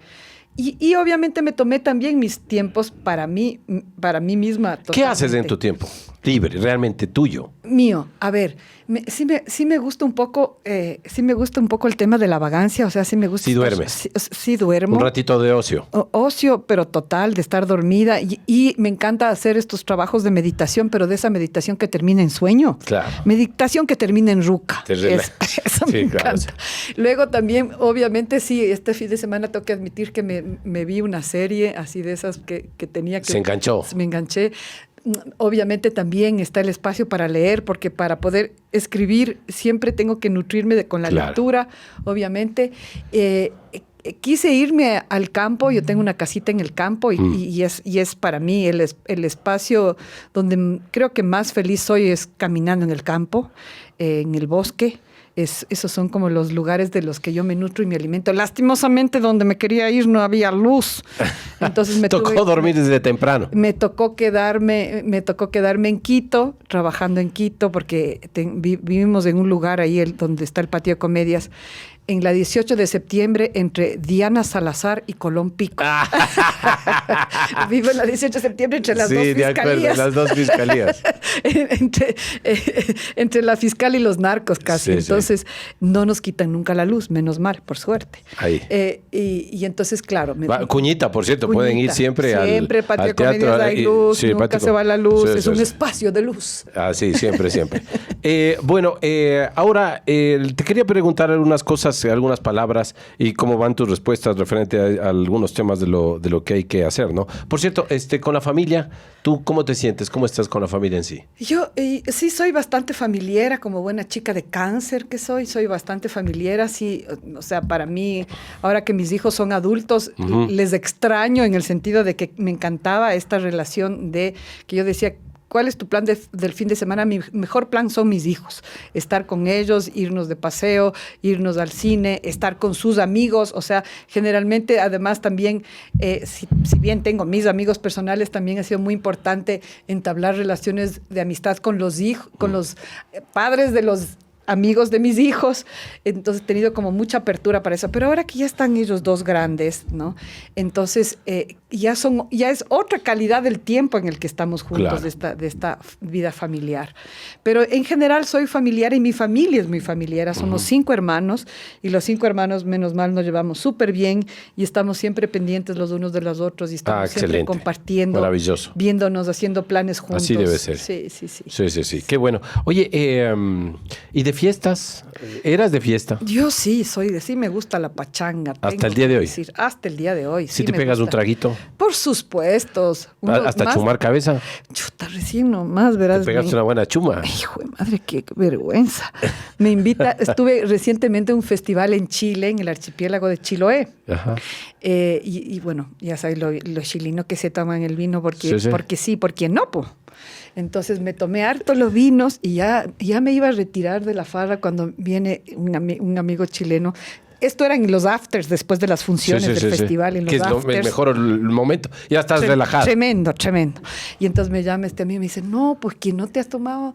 Y obviamente me tomé también mis tiempos para mí misma. Totalmente. ¿Qué haces en tu tiempo libre, realmente tuyo? Mío, a ver, sí me gusta un poco el tema de la vagancia, o sea, sí me gusta. Sí duermes. Sí duermo. Un ratito de ocio. Ocio, pero total, de estar dormida. Y me encanta hacer estos trabajos de meditación, pero de esa meditación que termina en sueño. Claro. Meditación que termina en ruca. Eso me encanta. Claro. Luego también, obviamente, sí, este fin de semana tengo que admitir que me vi una serie así de esas que tenía que... Se enganchó. Me enganché. Obviamente también está el espacio para leer, porque para poder escribir siempre tengo que nutrirme con la lectura, obviamente. Quise irme al campo, yo tengo una casita en el campo y es para mí el espacio donde creo que más feliz soy es caminando en el campo, en el bosque. Esos son como los lugares de los que yo me nutro y me alimento. Lastimosamente, donde me quería ir no había luz. Entonces me tocó dormir desde temprano. Me tocó quedarme en Quito, trabajando en Quito, porque vivimos en un lugar ahí donde está el patio de comedias, en la 18 de septiembre, entre Diana Salazar y Colón Pico. Vivo en la 18 de septiembre entre las dos fiscalías. Sí, de acuerdo, las dos fiscalías. entre la fiscal y los narcos casi. Sí, entonces, no nos quitan nunca la luz, menos mal, por suerte. Ahí. Y entonces, claro. Cuñita, por cierto, Cuñita. Pueden ir siempre Siempre, patio de comedias hay luz, sí, nunca se va la luz, es un espacio de luz. Ah, sí, siempre. Bueno, ahora te quería preguntar algunas cosas, algunas palabras y cómo van tus respuestas referente a algunos temas de lo que hay que hacer, ¿no? Por cierto, con la familia, ¿tú cómo te sientes? ¿Cómo estás con la familia en sí? Yo sí soy bastante familiera, como buena chica de cáncer que soy bastante familiera, sí, o sea, para mí, ahora que mis hijos son adultos, les extraño en el sentido de que me encantaba esta relación de que yo decía, ¿cuál es tu plan del fin de semana? Mi mejor plan son mis hijos. Estar con ellos, irnos de paseo, irnos al cine, estar con sus amigos. O sea, generalmente, además también, si bien tengo mis amigos personales, también ha sido muy importante entablar relaciones de amistad con los hijos, con los padres de los amigos de mis hijos. Entonces he tenido como mucha apertura para eso. Pero ahora que ya están ellos dos grandes, ¿no? Entonces ya es otra calidad del tiempo en el que estamos juntos, claro, de esta vida familiar. Pero en general soy familiar y mi familia es muy familiar. Somos 5 hermanos y los 5 hermanos, menos mal, nos llevamos súper bien y estamos siempre pendientes los unos de los otros y estamos siempre compartiendo, maravilloso, viéndonos, haciendo planes juntos. Así debe ser. Sí. Qué bueno. Oye, ¿y de fiestas? ¿Eras de fiesta? Yo sí, sí me gusta la pachanga. ¿Hasta el día de hoy? Hasta el día de hoy. ¿Sí te pegas un traguito? Por supuesto. ¿Hasta chumar cabeza? Chuta, recién nomás, verás. ¿Te pegaste una buena chuma? Hijo de madre, qué vergüenza. Me invita, estuve recientemente en un festival en Chile, en el archipiélago de Chiloé. Ajá. Y bueno, ya sabes, los chilenos que se toman el vino porque sí, porque no, po. Entonces me tomé harto los vinos y ya me iba a retirar de la farra cuando viene un amigo chileno. esto era en los afters, después de las funciones del festival. En los que es afters. el mejor momento. Ya estás relajado. Tremendo. Y entonces me llama este amigo y me dice, no, pues que no te has tomado,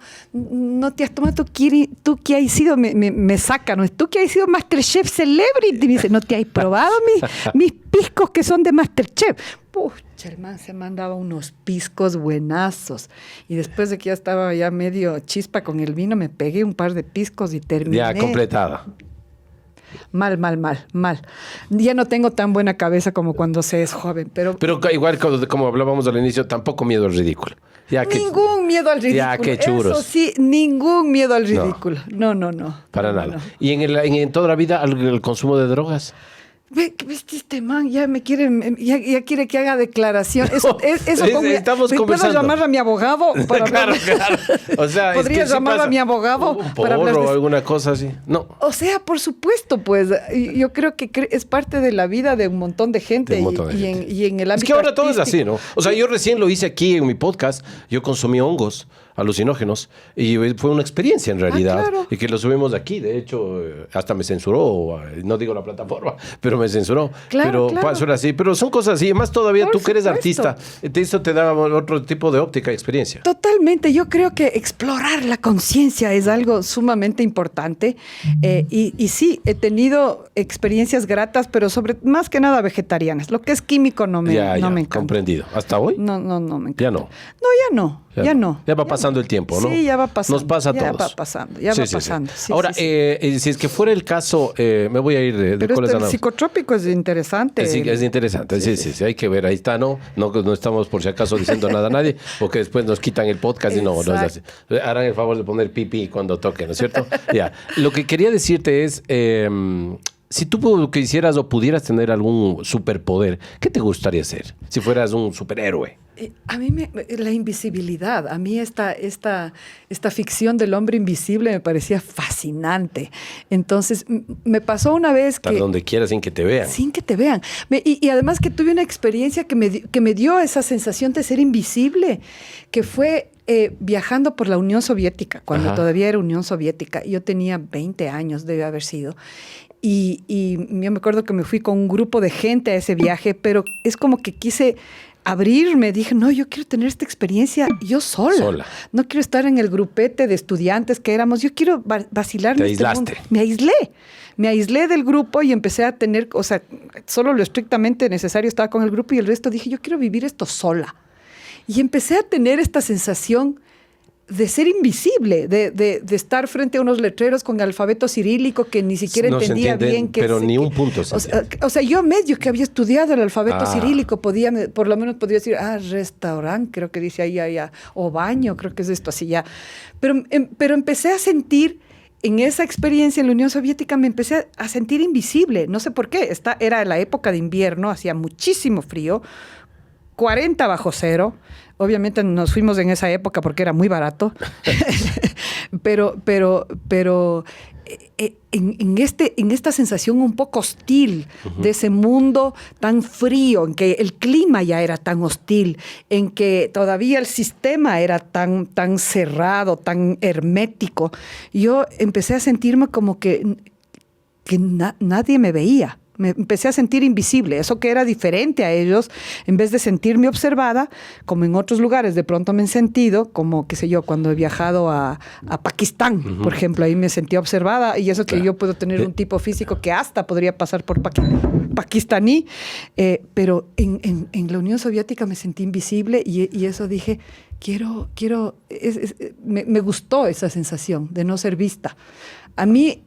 tú que has sido, me saca, ¿no? Tú que has sido Masterchef Celebrity. Me dice, no te has probado mis piscos que son de Masterchef. Pucha, el man se mandaba unos piscos buenazos. Y después de que ya estaba ya medio chispa con el vino, me pegué un par de piscos y terminé. Ya completada. Mal. Ya no tengo tan buena cabeza como cuando se es joven, pero igual como hablábamos al inicio, tampoco miedo al ridículo. Ningún miedo al ridículo. Ya, qué churos. Eso sí, ningún miedo al ridículo. No. Para nada. No. ¿Y en toda la vida el consumo de drogas? ¿Viste este man? Ya me quiere, ya quiere que haga declaración. Eso estamos conversando. ¿Puedo llamar a mi abogado? Para claro. O sea, ¿podría llamar a mi abogado? Un porro o alguna cosa así. No. O sea, por supuesto, pues. Yo creo que es parte de la vida de un montón de gente. Y en el ámbito es que ahora artístico. todo es así, ¿no? O sea, yo recién lo hice aquí en mi podcast. Yo consumí hongos alucinógenos y fue una experiencia en realidad. Claro. Y que lo subimos aquí. De hecho, hasta me censuró. No digo la plataforma, pero me censuró. Claro. Pasó así. Pero son cosas así. Además, todavía por tú que eres supuesto. artista, eso te da otro tipo de óptica y experiencia. Totalmente. Yo creo que explorar la conciencia es algo sumamente importante. Y sí, he tenido experiencias gratas, pero más que nada vegetarianas. Lo que es químico no me encanta. Comprendido. ¿Hasta hoy? No me encanta. Ya no. No, ya no. Ya va pasando el tiempo, ¿no? Sí, ya va pasando. Nos pasa a todos. Ya va pasando. Sí, ahora, si es que fuera el caso, me voy a ir de pero coles el psicotrópico es interesante. Es interesante, sí, hay que ver, ahí está, ¿no? No estamos por si acaso diciendo nada a nadie, porque después nos quitan el podcast y no es así. Harán el favor de poner pipí cuando toquen, ¿no es cierto? Ya. Lo que quería decirte es, si tú quisieras o pudieras tener algún superpoder, ¿qué te gustaría ser si fueras un superhéroe? A mí la invisibilidad, a mí esta ficción del hombre invisible me parecía fascinante. Entonces, me pasó una vez que... Para donde quieras, sin que te vean. Sin que te vean. Y además que tuve una experiencia que me dio esa sensación de ser invisible, que fue viajando por la Unión Soviética, cuando todavía era Unión Soviética. Yo tenía 20 años, debe haber sido. Y yo me acuerdo que me fui con un grupo de gente a ese viaje, pero es como que quise abrirme, dije, no, yo quiero tener esta experiencia yo sola. No quiero estar en el grupete de estudiantes que éramos, yo quiero vacilar. Te aislaste. Me aislé del grupo y empecé a tener, o sea, solo lo estrictamente necesario estaba con el grupo y el resto dije, yo quiero vivir esto sola. Y empecé a tener esta sensación de ser invisible, de estar frente a unos letreros con alfabeto cirílico que ni siquiera entendía bien. Pero ni un punto. O sea, yo medio que había estudiado el alfabeto cirílico, por lo menos podría decir, restaurante, creo que dice ahí, o baño, creo que es esto, así ya. Pero empecé a sentir, en esa experiencia en la Unión Soviética, me empecé a sentir invisible, no sé por qué. Era la época de invierno, hacía muchísimo frío, 40 bajo cero. Obviamente nos fuimos en esa época porque era muy barato, pero en esta sensación un poco hostil de ese mundo tan frío, en que el clima ya era tan hostil, en que todavía el sistema era tan cerrado, tan hermético, yo empecé a sentirme como que nadie me veía. Me empecé a sentir invisible, eso que era diferente a ellos, en vez de sentirme observada, como en otros lugares de pronto me he sentido, como, qué sé yo, cuando he viajado a Pakistán, por ejemplo, ahí me sentí observada, y eso que yo puedo tener un tipo físico que hasta podría pasar por pakistaní, pero en la Unión Soviética me sentí invisible y eso dije, me gustó esa sensación de no ser vista. A mí...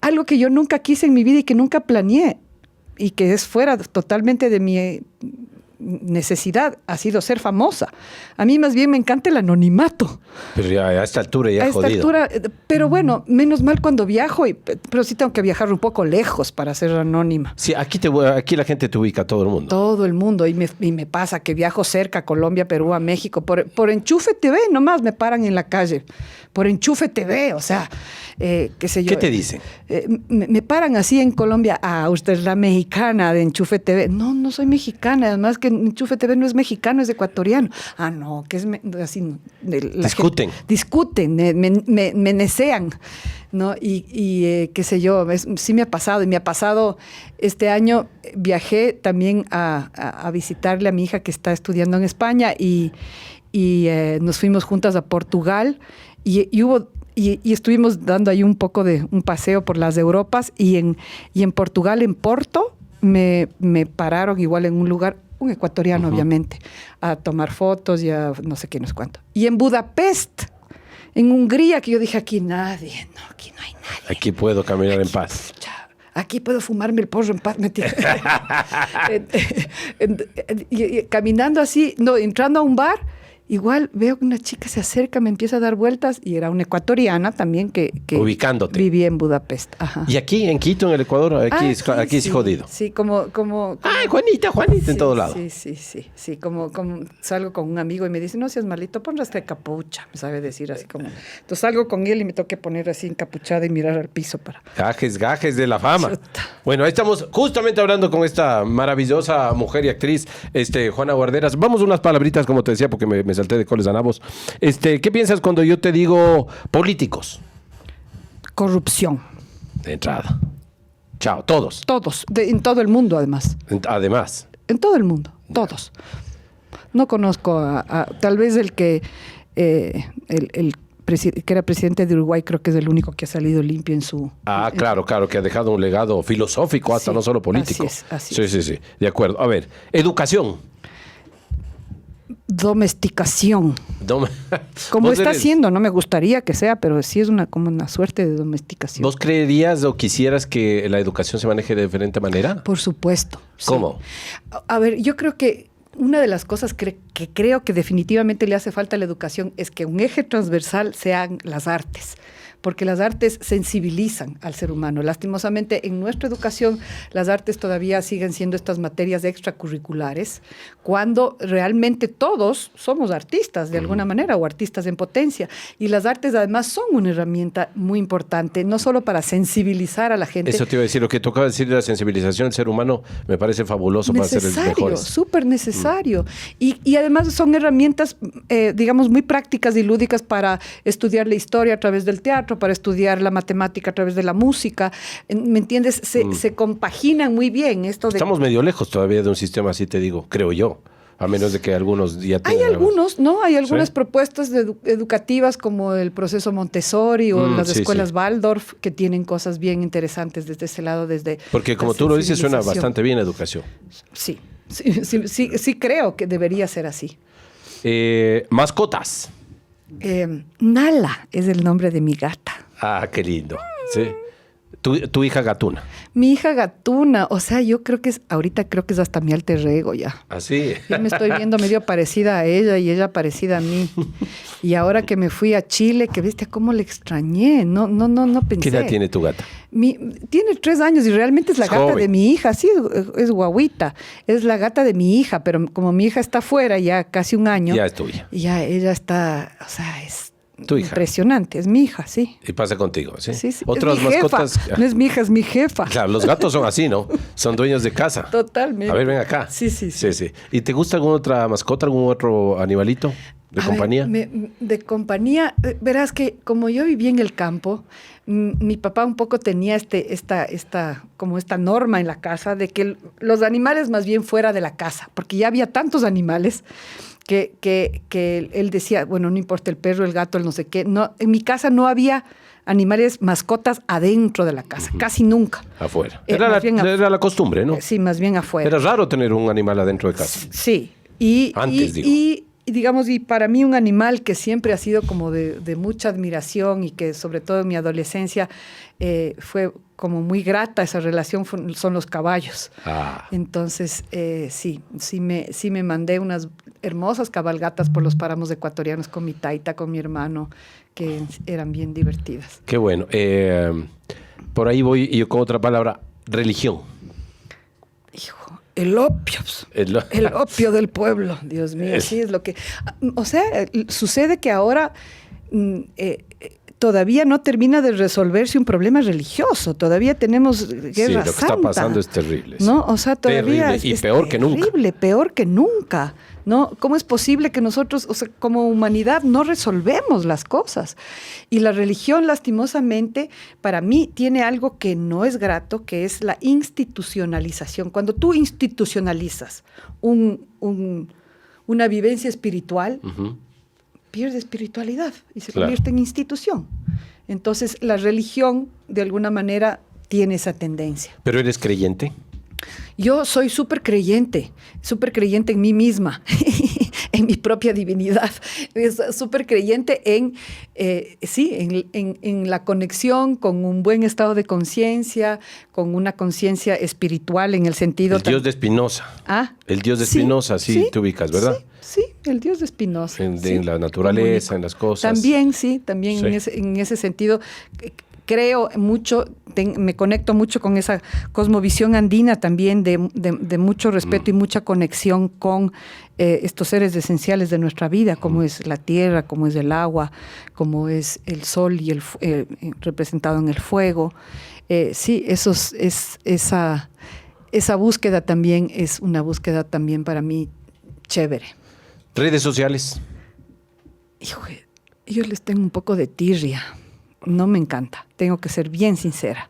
algo que yo nunca quise en mi vida y que nunca planeé y que es fuera totalmente de mi necesidad ha sido ser famosa. A mí más bien me encanta el anonimato. Pero ya a esta altura ya jodido. Pero bueno, menos mal cuando viajo, pero sí tengo que viajar un poco lejos para ser anónima. Sí, aquí la gente te ubica, todo el mundo. Todo el mundo. Y me pasa que viajo cerca, a Colombia, Perú, a México. Por Enchufe TV nomás me paran en la calle por Enchufe TV, o sea, qué sé yo. ¿Qué te dicen? Me paran así en Colombia, usted es la mexicana de Enchufe TV. No, no soy mexicana, además que Enchufe TV no es mexicano, es ecuatoriano. No, que es así. Discuten. Discuten, me necean, ¿no? Y qué sé yo, sí me ha pasado, y me ha pasado este año, viajé también a visitarle a mi hija que está estudiando en España y nos fuimos juntas a Portugal y estuvimos dando ahí un poco de un paseo por las Europas y en Portugal, en Porto, me pararon igual en un lugar, un ecuatoriano obviamente, a tomar fotos y a no sé qué, no sé cuánto. Y en Budapest, en Hungría, que yo dije, aquí nadie, no, aquí no hay nadie. Aquí puedo caminar en paz. Aquí puedo fumarme el porro en paz. Caminando así, no, entrando a un bar, igual veo que una chica se acerca, me empieza a dar vueltas y era una ecuatoriana también que ubicándote. Vivía en Budapest. Ajá. Y aquí en Quito, en el Ecuador, aquí es jodido. Sí, como ¡Ay, Juanita, sí, en todo lado! Sí, como salgo con un amigo y me dice, no seas malito, pon de capucha, me sabe decir así como. Entonces salgo con él y me tengo que poner así encapuchada y mirar al piso para. Gajes de la fama. Chuta. Bueno, ahí estamos justamente hablando con esta maravillosa mujer y actriz, Juana Guarderas. Vamos unas palabritas, como te decía, porque me salté de coles a nabos. ¿Qué piensas cuando yo te digo políticos? Corrupción. De entrada. Chao, todos. Todos, en todo el mundo además. Además. En todo el mundo, todos. No conozco tal vez el que que era presidente de Uruguay, creo que es el único que ha salido limpio en su... Claro, que ha dejado un legado filosófico, hasta no solo político. Así es. Sí, de acuerdo. A ver, educación. Domesticación. Como está haciendo, no me gustaría que sea, pero sí es como una suerte de domesticación. ¿Vos creerías o quisieras que la educación se maneje de diferente manera? Por supuesto. ¿Cómo? Sí. A ver, yo creo que una de las cosas que creo que definitivamente le hace falta a la educación es que un eje transversal sean las artes, porque las artes sensibilizan al ser humano. Lastimosamente, en nuestra educación, las artes todavía siguen siendo estas materias extracurriculares, cuando realmente todos somos artistas de alguna manera, o artistas en potencia. Y las artes además son una herramienta muy importante, no solo para sensibilizar a la gente. Eso te iba a decir, lo que tocaba decir de la sensibilización del ser humano, me parece fabuloso para ser el mejor. Súper necesario. Y además son herramientas, digamos, muy prácticas y lúdicas para estudiar la historia a través del teatro, para estudiar la matemática a través de la música. ¿Me entiendes? Se compaginan muy bien. Estamos medio lejos todavía de un sistema así, te digo, creo yo. A menos de que algunos ya tengan... Hay algunas propuestas educativas como el proceso Montessori o las escuelas Waldorf que tienen cosas bien interesantes desde ese lado, porque como tú lo dices, suena bastante bien educación. Sí, creo que debería ser así. Mascotas. Nala es el nombre de mi gata. Qué lindo. Sí. Tu hija gatuna. Mi hija gatuna, o sea, yo creo que ahorita creo que es hasta mi alter ego ya. ¿Así? Yo me estoy viendo medio parecida a ella y ella parecida a mí. Y ahora que me fui a Chile, que viste cómo le extrañé, no pensé. ¿Qué edad tiene tu gata? Tiene 3 años y realmente es la gata de mi hija, sí, es guaguita, es la gata de mi hija, pero como mi hija está afuera ya casi 1 año. Ya es tuya. Ya ella está, o sea, es... Tu hija. Impresionante, es mi hija, sí. Y pasa contigo, ¿sí? Sí. Otras es mi mascotas. Jefa. No es mi hija, es mi jefa. Claro, los gatos son así, ¿no? Son dueños de casa. Totalmente. A ver, ven acá. Sí. ¿Y te gusta alguna otra mascota, algún otro animalito de compañía? De compañía, verás que como yo vivía en el campo, mi papá un poco tenía esta norma en la casa de que los animales más bien fuera de la casa, porque ya había tantos animales que él decía, bueno, no importa el perro, el gato, el no sé qué. No, en mi casa no había animales, mascotas adentro de la casa, casi nunca. Afuera. Era la costumbre, ¿no? Sí, más bien afuera. Era raro tener un animal adentro de casa. Sí. Y digamos, y para mí un animal que siempre ha sido como de mucha admiración y que sobre todo en mi adolescencia fue como muy grata esa relación, son los caballos. Entonces, sí me mandé unas hermosas cabalgatas por los páramos ecuatorianos con mi taita, con mi hermano, que eran bien divertidas. Qué bueno. Por ahí voy yo con otra palabra, religión. Hijo, el opio. El opio del pueblo, Dios mío, sí es lo que... O sea, sucede que ahora todavía no termina de resolverse un problema religioso. Todavía tenemos guerra Sí, lo que santa, está pasando es terrible. ¿no? O sea, todavía terrible, y es peor que nunca. terrible, peor que nunca, ¿no? ¿Cómo es posible que nosotros, o sea, como humanidad, no resolvemos las cosas? Y la religión, lastimosamente, para mí tiene algo que no es grato, que es la institucionalización. Cuando tú institucionalizas una vivencia espiritual, pierde espiritualidad y se convierte en institución. Entonces, la religión, de alguna manera, tiene esa tendencia. ¿Pero eres creyente? Yo soy súper creyente en mí misma, en mi propia divinidad. Súper creyente en la conexión con un buen estado de conciencia, con una conciencia espiritual en el sentido... El Dios de Spinoza. ¿Ah? El Dios de Spinoza, sí, te ubicas, ¿verdad? Sí, el Dios de Spinoza. En la naturaleza, en las cosas. También, sí. En ese sentido... Creo mucho, me conecto mucho con esa cosmovisión andina también de mucho respeto y mucha conexión con estos seres esenciales de nuestra vida, como es la tierra, como es el agua, como es el sol y representado en el fuego. Sí, esa búsqueda también es una búsqueda también para mí chévere. ¿Redes sociales? Hijo, yo les tengo un poco de tirria. No me encanta, tengo que ser bien sincera.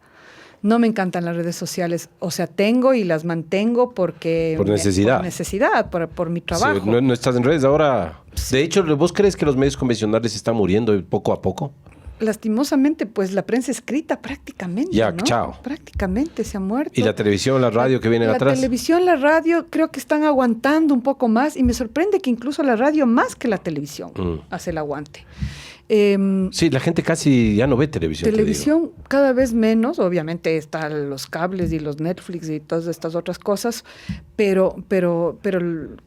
No me encantan las redes sociales. O sea, tengo y las mantengo porque... Por necesidad. Por necesidad, por mi trabajo. Sí, no estás en redes ahora. Sí. De hecho, ¿vos crees que los medios convencionales están muriendo poco a poco? Lastimosamente, pues la prensa escrita prácticamente, ya, ¿no? chao. Prácticamente se ha muerto. ¿Y la televisión, la radio que vienen atrás? La televisión, la radio creo que están aguantando un poco más y me sorprende que incluso la radio más que la televisión hace el aguante. Sí, la gente casi ya no ve televisión. Televisión cada vez menos, obviamente están los cables y los Netflix y todas estas otras cosas, pero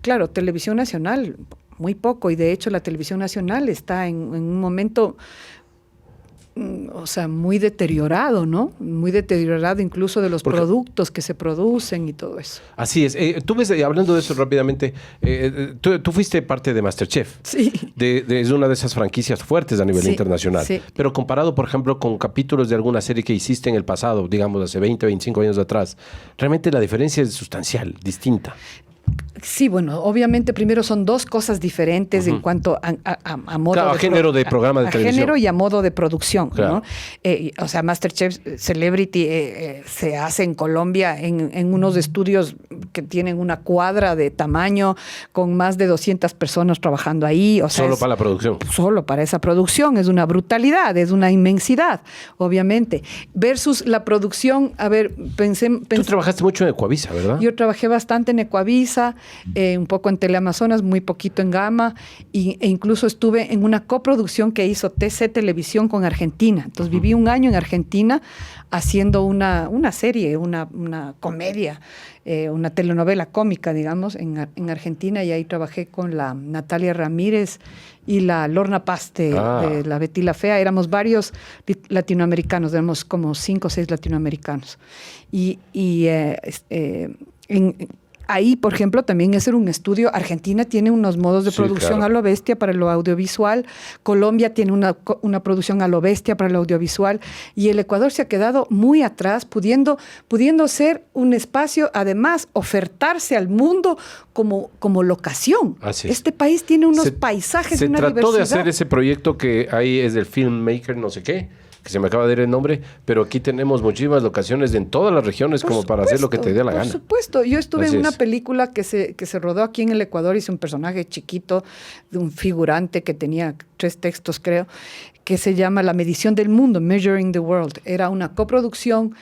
claro, televisión nacional, muy poco, y de hecho la televisión nacional está en un momento... O sea, muy deteriorado, ¿no? Muy deteriorado incluso de los productos que se producen y todo eso. Así es. Tú ves, hablando de eso rápidamente, tú fuiste parte de MasterChef. Sí. Es una de esas franquicias fuertes a nivel internacional. Sí. Pero comparado, por ejemplo, con capítulos de alguna serie que hiciste en el pasado, digamos, hace 20, 25 años atrás, realmente la diferencia es sustancial, distinta. Sí, bueno, obviamente primero son dos cosas diferentes en cuanto a modo claro, de... a género de programa de televisión. A género y a modo de producción, claro. ¿no? O sea, MasterChef Celebrity se hace en Colombia en unos estudios que tienen una cuadra de tamaño con más de 200 personas trabajando ahí. O sea, solo para la producción. Solo para esa producción. Es una brutalidad, es una inmensidad, obviamente. Versus la producción, a ver, pensé... Tú trabajaste mucho en Ecuavisa, ¿verdad? Yo trabajé bastante en Ecuavisa, un poco en Teleamazonas, muy poquito en Gama, e incluso estuve en una coproducción que hizo TC Televisión con Argentina. Entonces viví un año en Argentina haciendo una serie, una comedia, una telenovela cómica, digamos, en Argentina, y ahí trabajé con la Natalia Ramírez y la Lorna Paz de la Betty la Fea. Éramos varios latinoamericanos, éramos como 5 o 6 latinoamericanos. Ahí, por ejemplo, también es un estudio. Argentina tiene unos modos de producción a lo bestia para lo audiovisual. Colombia tiene una producción a lo bestia para lo audiovisual. Y el Ecuador se ha quedado muy atrás, pudiendo ser un espacio, además, ofertarse al mundo como locación. Así es. Este país tiene unos paisajes, una diversidad. Se trató de hacer ese proyecto que ahí es del filmmaker no sé qué, que se me acaba de ir el nombre, pero aquí tenemos muchísimas locaciones en todas las regiones para hacer lo que te dé la gana. Por supuesto. Yo estuve Así en una es. película que se rodó aquí en el Ecuador. Hice un personaje chiquito de un figurante que tenía 3 textos, creo, que se llama La medición del mundo, Measuring the World. Era una coproducción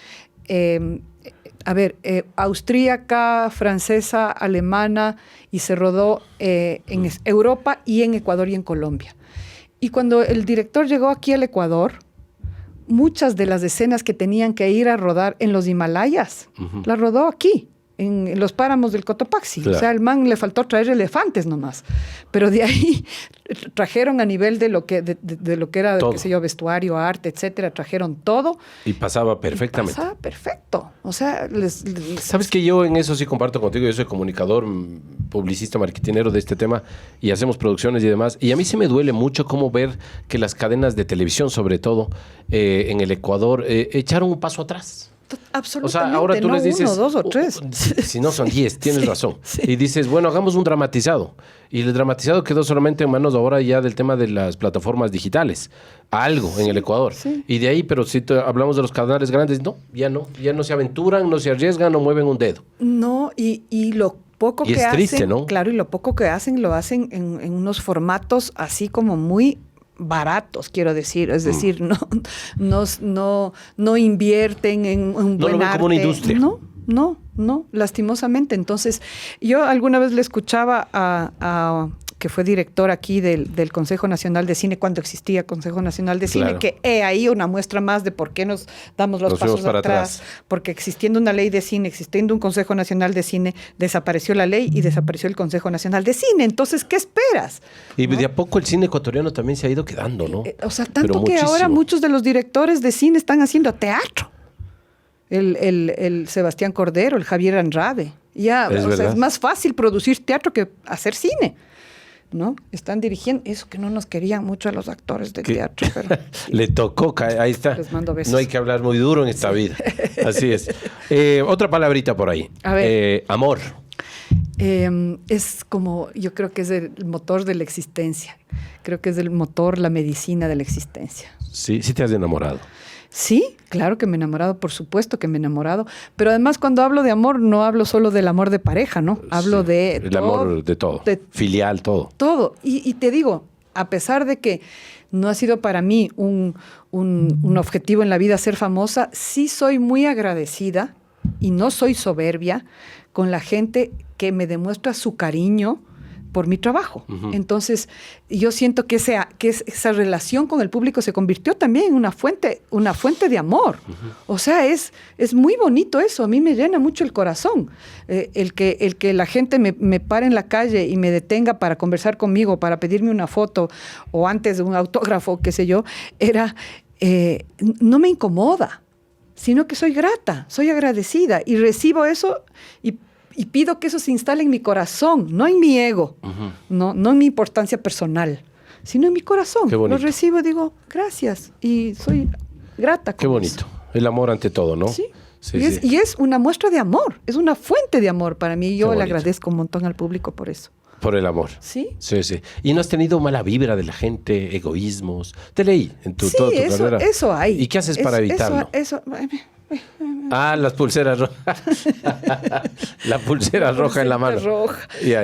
austríaca, francesa, alemana, y se rodó en Europa y en Ecuador y en Colombia. Y cuando el director llegó aquí al Ecuador, muchas de las escenas que tenían que ir a rodar en los Himalayas, las rodó aquí. en los páramos del Cotopaxi. Claro. O sea, al man le faltó traer elefantes nomás. Pero de ahí trajeron a nivel de lo que, de lo que era, Todo. qué sé yo, vestuario, arte, etcétera, trajeron todo. Y pasaba perfectamente. Pasaba perfecto. O sea, Sabes que yo en eso sí comparto contigo. Yo soy comunicador, publicista, marketinero de este tema y hacemos producciones y demás. Y a mí sí me duele mucho cómo ver que las cadenas de televisión, sobre todo en el Ecuador, echaron un paso atrás. absolutamente. O sea, ahora tú no les dices... uno, dos o tres. Si no, son 10, tienes Sí, razón. sí. Y dices, bueno, hagamos un dramatizado. Y el dramatizado quedó solamente en manos ahora ya del tema de las plataformas digitales. Algo en el Ecuador. Sí. Y de ahí, pero si hablamos de los canales grandes, no. Ya no se aventuran, no se arriesgan, no mueven un dedo. No, y lo poco Y que es triste, hacen, ¿no? claro, y lo poco que hacen, lo hacen en unos formatos así como muy baratos, quiero decir. Es decir, no invierten en un No lo buen ven arte. como una industria. No, lastimosamente. Entonces, yo alguna vez le escuchaba a que fue director aquí del Consejo Nacional de Cine, cuando existía Consejo Nacional de Cine, Claro. que ahí una muestra más de por qué nos damos los Nos fuimos pasos para atrás. atrás. Porque existiendo una ley de cine, existiendo un Consejo Nacional de Cine, desapareció la ley y desapareció el Consejo Nacional de Cine. Entonces, ¿qué esperas? Y ¿No? de a poco el cine ecuatoriano también se ha ido quedando, ¿no? O sea, Pero tanto que ahora muchísimo. muchos de los directores de cine están haciendo teatro. El Sebastián Cordero, el Javier Andrade. Ya, Es o sea, verdad. es más fácil producir teatro que hacer cine, ¿no? Están dirigiendo, eso que no nos querían mucho a los actores de ¿Qué? teatro, pero Le tocó, ahí está. Les mando besos. No hay que hablar muy duro en esta vida. Así es. Otra palabrita por ahí. A ver. Amor. es como, yo creo que es el motor de la existencia. Creo que es el motor, la medicina de la existencia. Sí te has enamorado. Sí, claro que me he enamorado, por supuesto que me he enamorado. Pero además, cuando hablo de amor, no hablo solo del amor de pareja, ¿no? Hablo Sí, de el amor de todo. Filial, todo. todo. Y te digo, a pesar de que no ha sido para mí un objetivo en la vida ser famosa, sí soy muy agradecida y no soy soberbia con la gente que me demuestra su cariño por mi trabajo. Ujú. Entonces, yo siento que esa relación con el público se convirtió también en una fuente de amor. O sea, es muy bonito eso. A mí me llena mucho el corazón. El que la gente me pare en la calle y me detenga para conversar conmigo, para pedirme una foto o antes de un autógrafo, qué sé yo, no me incomoda, sino que soy grata, soy agradecida y recibo eso y pido que eso se instale en mi corazón, no en mi ego, no en mi importancia personal, sino en mi corazón. Qué bonito. Lo recibo y digo, gracias, y soy grata con Qué bonito. eso. El amor ante todo, ¿no? Sí. Sí, y, sí. es una muestra de amor, es una fuente de amor para mí. Y yo Qué le bonito. agradezco un montón al público por eso. Por el amor. ¿Sí? Sí. ¿Y no has tenido mala vibra de la gente, egoísmos? Te leí en toda tu carrera. eso hay. ¿Y qué haces para evitarlo? Ah, las pulseras rojas. La pulsera roja en la mano. Roja. Ya.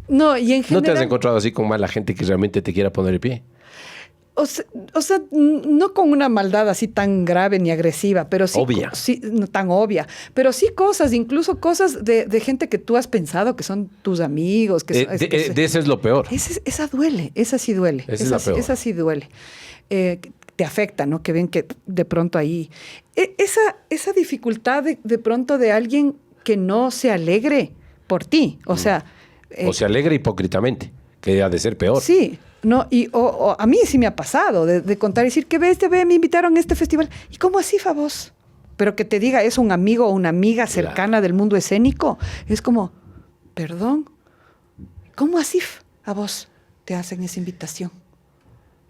No, y en general... ¿No te has encontrado así con mala gente que realmente te quiera poner el pie? O sea, no con una maldad así tan grave ni agresiva, pero sí... Obvia. Sí, no tan obvia. Pero sí cosas, incluso cosas de gente que tú has pensado que son tus amigos. Que De ese es lo peor. Esa duele, esa sí duele. Esa es la peor. Esa sí duele. Te afecta, ¿no? Que ven que de pronto ahí... Esa dificultad de pronto de alguien que no se alegre por ti. O sea... O se alegra hipócritamente, que ha de ser peor. Sí, no, o a mí sí me ha pasado de contar y decir que me invitaron a este festival. ¿Y cómo así, Favos? Pero que te diga es un amigo o una amiga cercana del mundo escénico. Es como, perdón, ¿cómo así a vos te hacen esa invitación?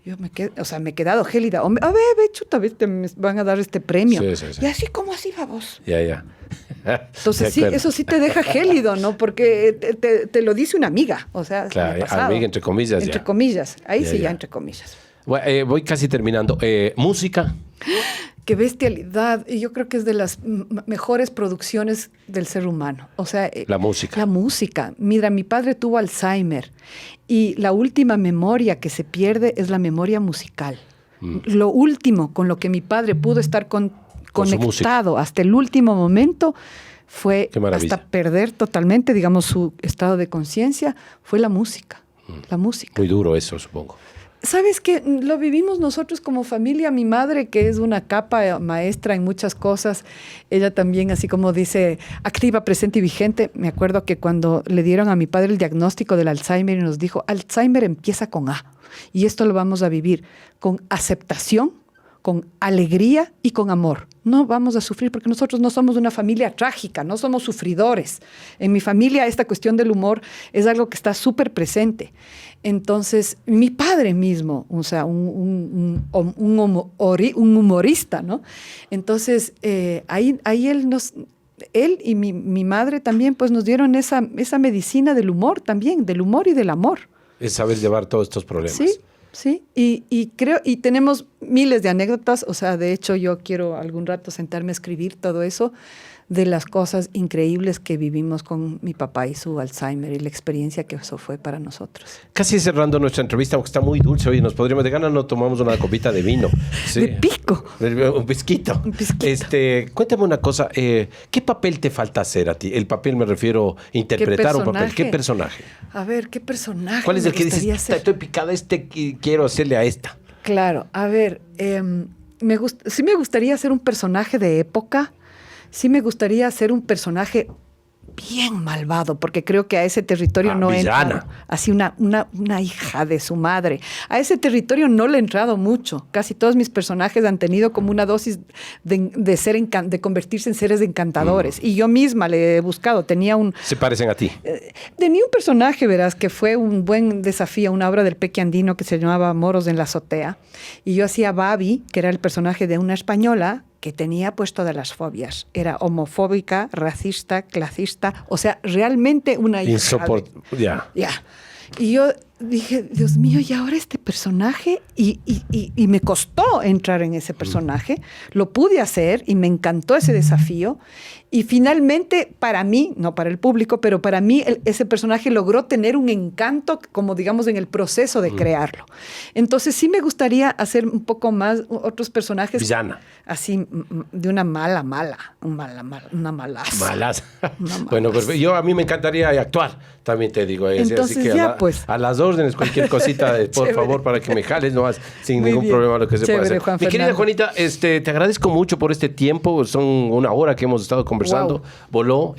Yo me he quedado gélida. A ver, chuta, me van a dar este premio. Sí. Y así, ¿cómo así, Favos? Ya. Entonces sí, eso sí te deja gélido, ¿no? Porque te lo dice una amiga. O sea, Claro, me ha pasado. amiga entre comillas. Entre ya. comillas. Ahí Ya, sí, ya. ya entre comillas. Voy casi terminando. Música. Qué bestialidad. Y yo creo que es de las mejores producciones del ser humano. O sea, La música. La música. Mira, mi padre tuvo Alzheimer y la última memoria que se pierde es la memoria musical. Lo último con lo que mi padre pudo estar Con su conectado hasta el último momento fue Qué maravilla. hasta perder totalmente, digamos, su estado de conciencia, fue la música. La música. Muy duro eso, supongo. ¿Sabes qué? Lo vivimos nosotros como familia. Mi madre, que es una capa maestra en muchas cosas, ella también, así como dice, activa, presente y vigente. Me acuerdo que cuando le dieron a mi padre el diagnóstico del Alzheimer y nos dijo, Alzheimer empieza con A. Y esto lo vamos a vivir con aceptación, con alegría y con amor. No vamos a sufrir porque nosotros no somos una familia trágica, no somos sufridores. En mi familia esta cuestión del humor es algo que está súper presente. Entonces, mi padre mismo, o sea, un humorista, ¿no? Entonces, ahí él y mi madre también pues nos dieron esa medicina del humor también, del humor y del amor. Es saber llevar todos estos problemas. Sí. Sí, y creo, y tenemos miles de anécdotas, o sea, de hecho yo quiero algún rato sentarme a escribir todo eso, de las cosas increíbles que vivimos con mi papá y su Alzheimer y la experiencia que eso fue para nosotros. Casi cerrando nuestra entrevista, porque está muy dulce hoy, nos podríamos de ganas, no tomamos una copita de vino. Sí. De pico. Un pisquito. Un pisquito. Cuéntame una cosa, ¿qué papel te falta hacer a ti? El papel me refiero a interpretar un papel. ¿Qué personaje? A ver, ¿qué personaje? ¿Cuál es el que dices, estoy picada, quiero hacerle a esta? Claro, a ver, sí me gustaría ser un personaje de época. Sí me gustaría ser un personaje bien malvado, porque creo que a ese territorio no he entrado. Así una hija de su madre. A ese territorio no le he entrado mucho. Casi todos mis personajes han tenido como una dosis de convertirse en seres encantadores. Y yo misma le he buscado. ¿Se parecen a ti? Tenía un personaje, verás, que fue un buen desafío, una obra del Peque Andino que se llamaba Moros en la azotea. Y yo hacía Babi, que era el personaje de una española que tenía pues todas las fobias. Era homofóbica, racista, clasista, o sea, realmente una hija. Ya. Y yo dije, Dios mío, ¿y ahora este personaje? Y me costó entrar en ese personaje. Lo pude hacer y me encantó ese desafío. Y finalmente, para mí, no para el público, pero para mí ese personaje logró tener un encanto, como digamos, en el proceso de crearlo. Entonces sí me gustaría hacer un poco más otros personajes. Villana. Así, de una mala, una malaza. Malas. Bueno, pues a mí me encantaría actuar, también te digo. Entonces así que pues. A las órdenes, cualquier cosita, por favor, para que me jales nomás, sin Muy ningún bien. problema lo que se pueda hacer. Juan Mi querida Fernando. Juanita, te agradezco mucho por este tiempo. Son una hora que hemos estado conversando. Wow. Voló.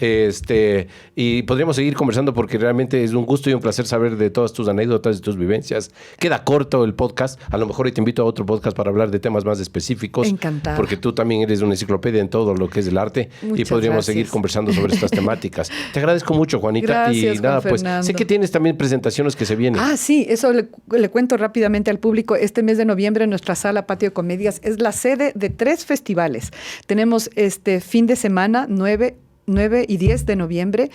Y podríamos seguir conversando porque realmente es un gusto y un placer saber de todas tus anécdotas y tus vivencias. Queda corto el podcast. A lo mejor hoy te invito a otro podcast para hablar de temas más específicos. Encantada. Porque tú también eres una enciclopedia en todo lo que es el arte. Muchas y podríamos gracias. seguir conversando sobre estas temáticas. Te agradezco mucho, Juanita. Gracias, y nada, Juan pues Fernando. sé que tienes también presentaciones que se vienen. Ah, sí, eso le cuento rápidamente al público. Este mes de noviembre nuestra sala Patio de Comedias es la sede de 3 festivales. Tenemos este fin de semana, 9 y 10 de noviembre,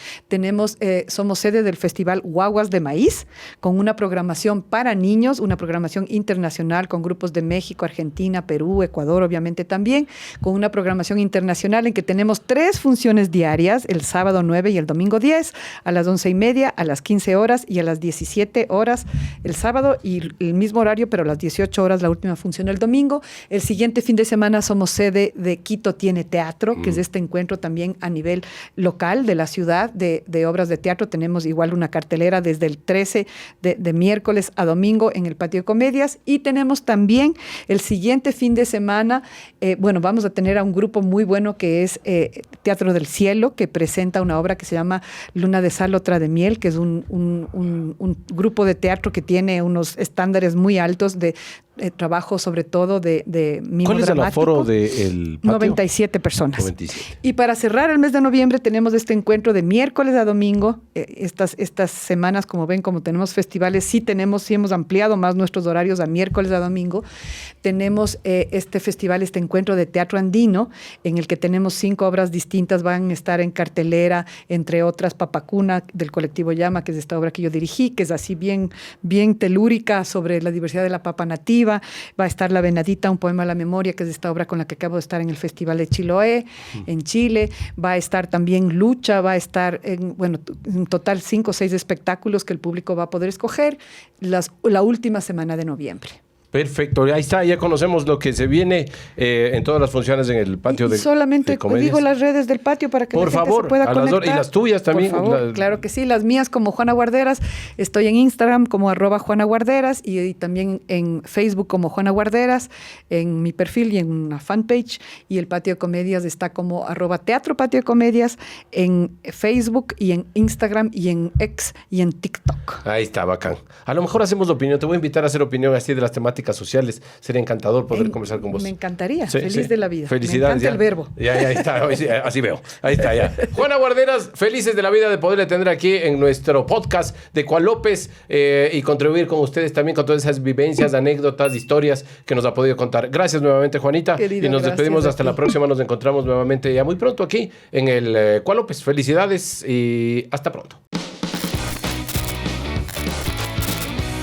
somos sede del Festival Guaguas de Maíz, con una programación para niños, una programación internacional con grupos de México, Argentina, Perú, Ecuador, obviamente también, con una programación internacional en que tenemos 3 funciones diarias, el sábado 9 y el domingo 10, a las 11:30, a las 15 horas y a las 17 horas el sábado, y el mismo horario, pero a las 18 horas la última función el domingo. El siguiente fin de semana somos sede de Quito Tiene Teatro, que es este encuentro también a nivel local de la ciudad de obras de teatro. Tenemos igual una cartelera desde el 13 de miércoles a domingo en el Patio de Comedias, y tenemos también el siguiente fin de semana, vamos a tener a un grupo muy bueno que es Teatro del Cielo, que presenta una obra que se llama Luna de Sal, Otra de Miel, que es un grupo de teatro que tiene unos estándares muy altos de trabajo, sobre todo de mimo ¿Cuál es el dramático. aforo del patio? 97 personas. 97. Y para cerrar el mes de noviembre tenemos este encuentro de miércoles a domingo. Estas semanas, como ven, como tenemos festivales, sí hemos ampliado más nuestros horarios a miércoles a domingo. Tenemos este festival, este encuentro de teatro andino, en el que tenemos 5 obras distintas. Van a estar en cartelera, entre otras, Papacuna, del colectivo Llama, que es esta obra que yo dirigí, que es así bien telúrica sobre la diversidad de la papa nativa. Va a estar La Venadita, un poema a la memoria, que es esta obra con la que acabo de estar en el Festival de Chiloé, en Chile. Va a estar también Lucha, va a estar en total 5 o 6 espectáculos que el público va a poder escoger la última semana de noviembre. Perfecto, ahí está, ya conocemos lo que se viene en todas las funciones en el patio de solamente comedias. digo las redes del patio para que por la gente favor, se pueda a conectar. y las tuyas también. Por favor, claro que sí, las mías como Juana Guarderas, estoy en Instagram como @JuanaGuarderas y también en Facebook como Juana Guarderas, en mi perfil y en una fanpage, y el patio de comedias está como @Teatro Patio de Comedias en Facebook y en Instagram y en X y en TikTok. Ahí está, bacán. A lo mejor hacemos opinión, te voy a invitar a hacer opinión así de las temáticas sociales. Sería encantador poder conversar con vos. Me encantaría, Sí, feliz sí. de la vida. Felicidades. Me encanta el verbo. Ya está, así veo. Ahí está, ya. Juana Guarderas, felices de la vida de poderle tener aquí en nuestro podcast de Cual López y contribuir con ustedes también con todas esas vivencias, anécdotas, historias que nos ha podido contar. Gracias nuevamente, Juanita. Querido, y nos despedimos gracias hasta la próxima. Nos encontramos nuevamente ya muy pronto aquí en el Cual López. Felicidades y hasta pronto.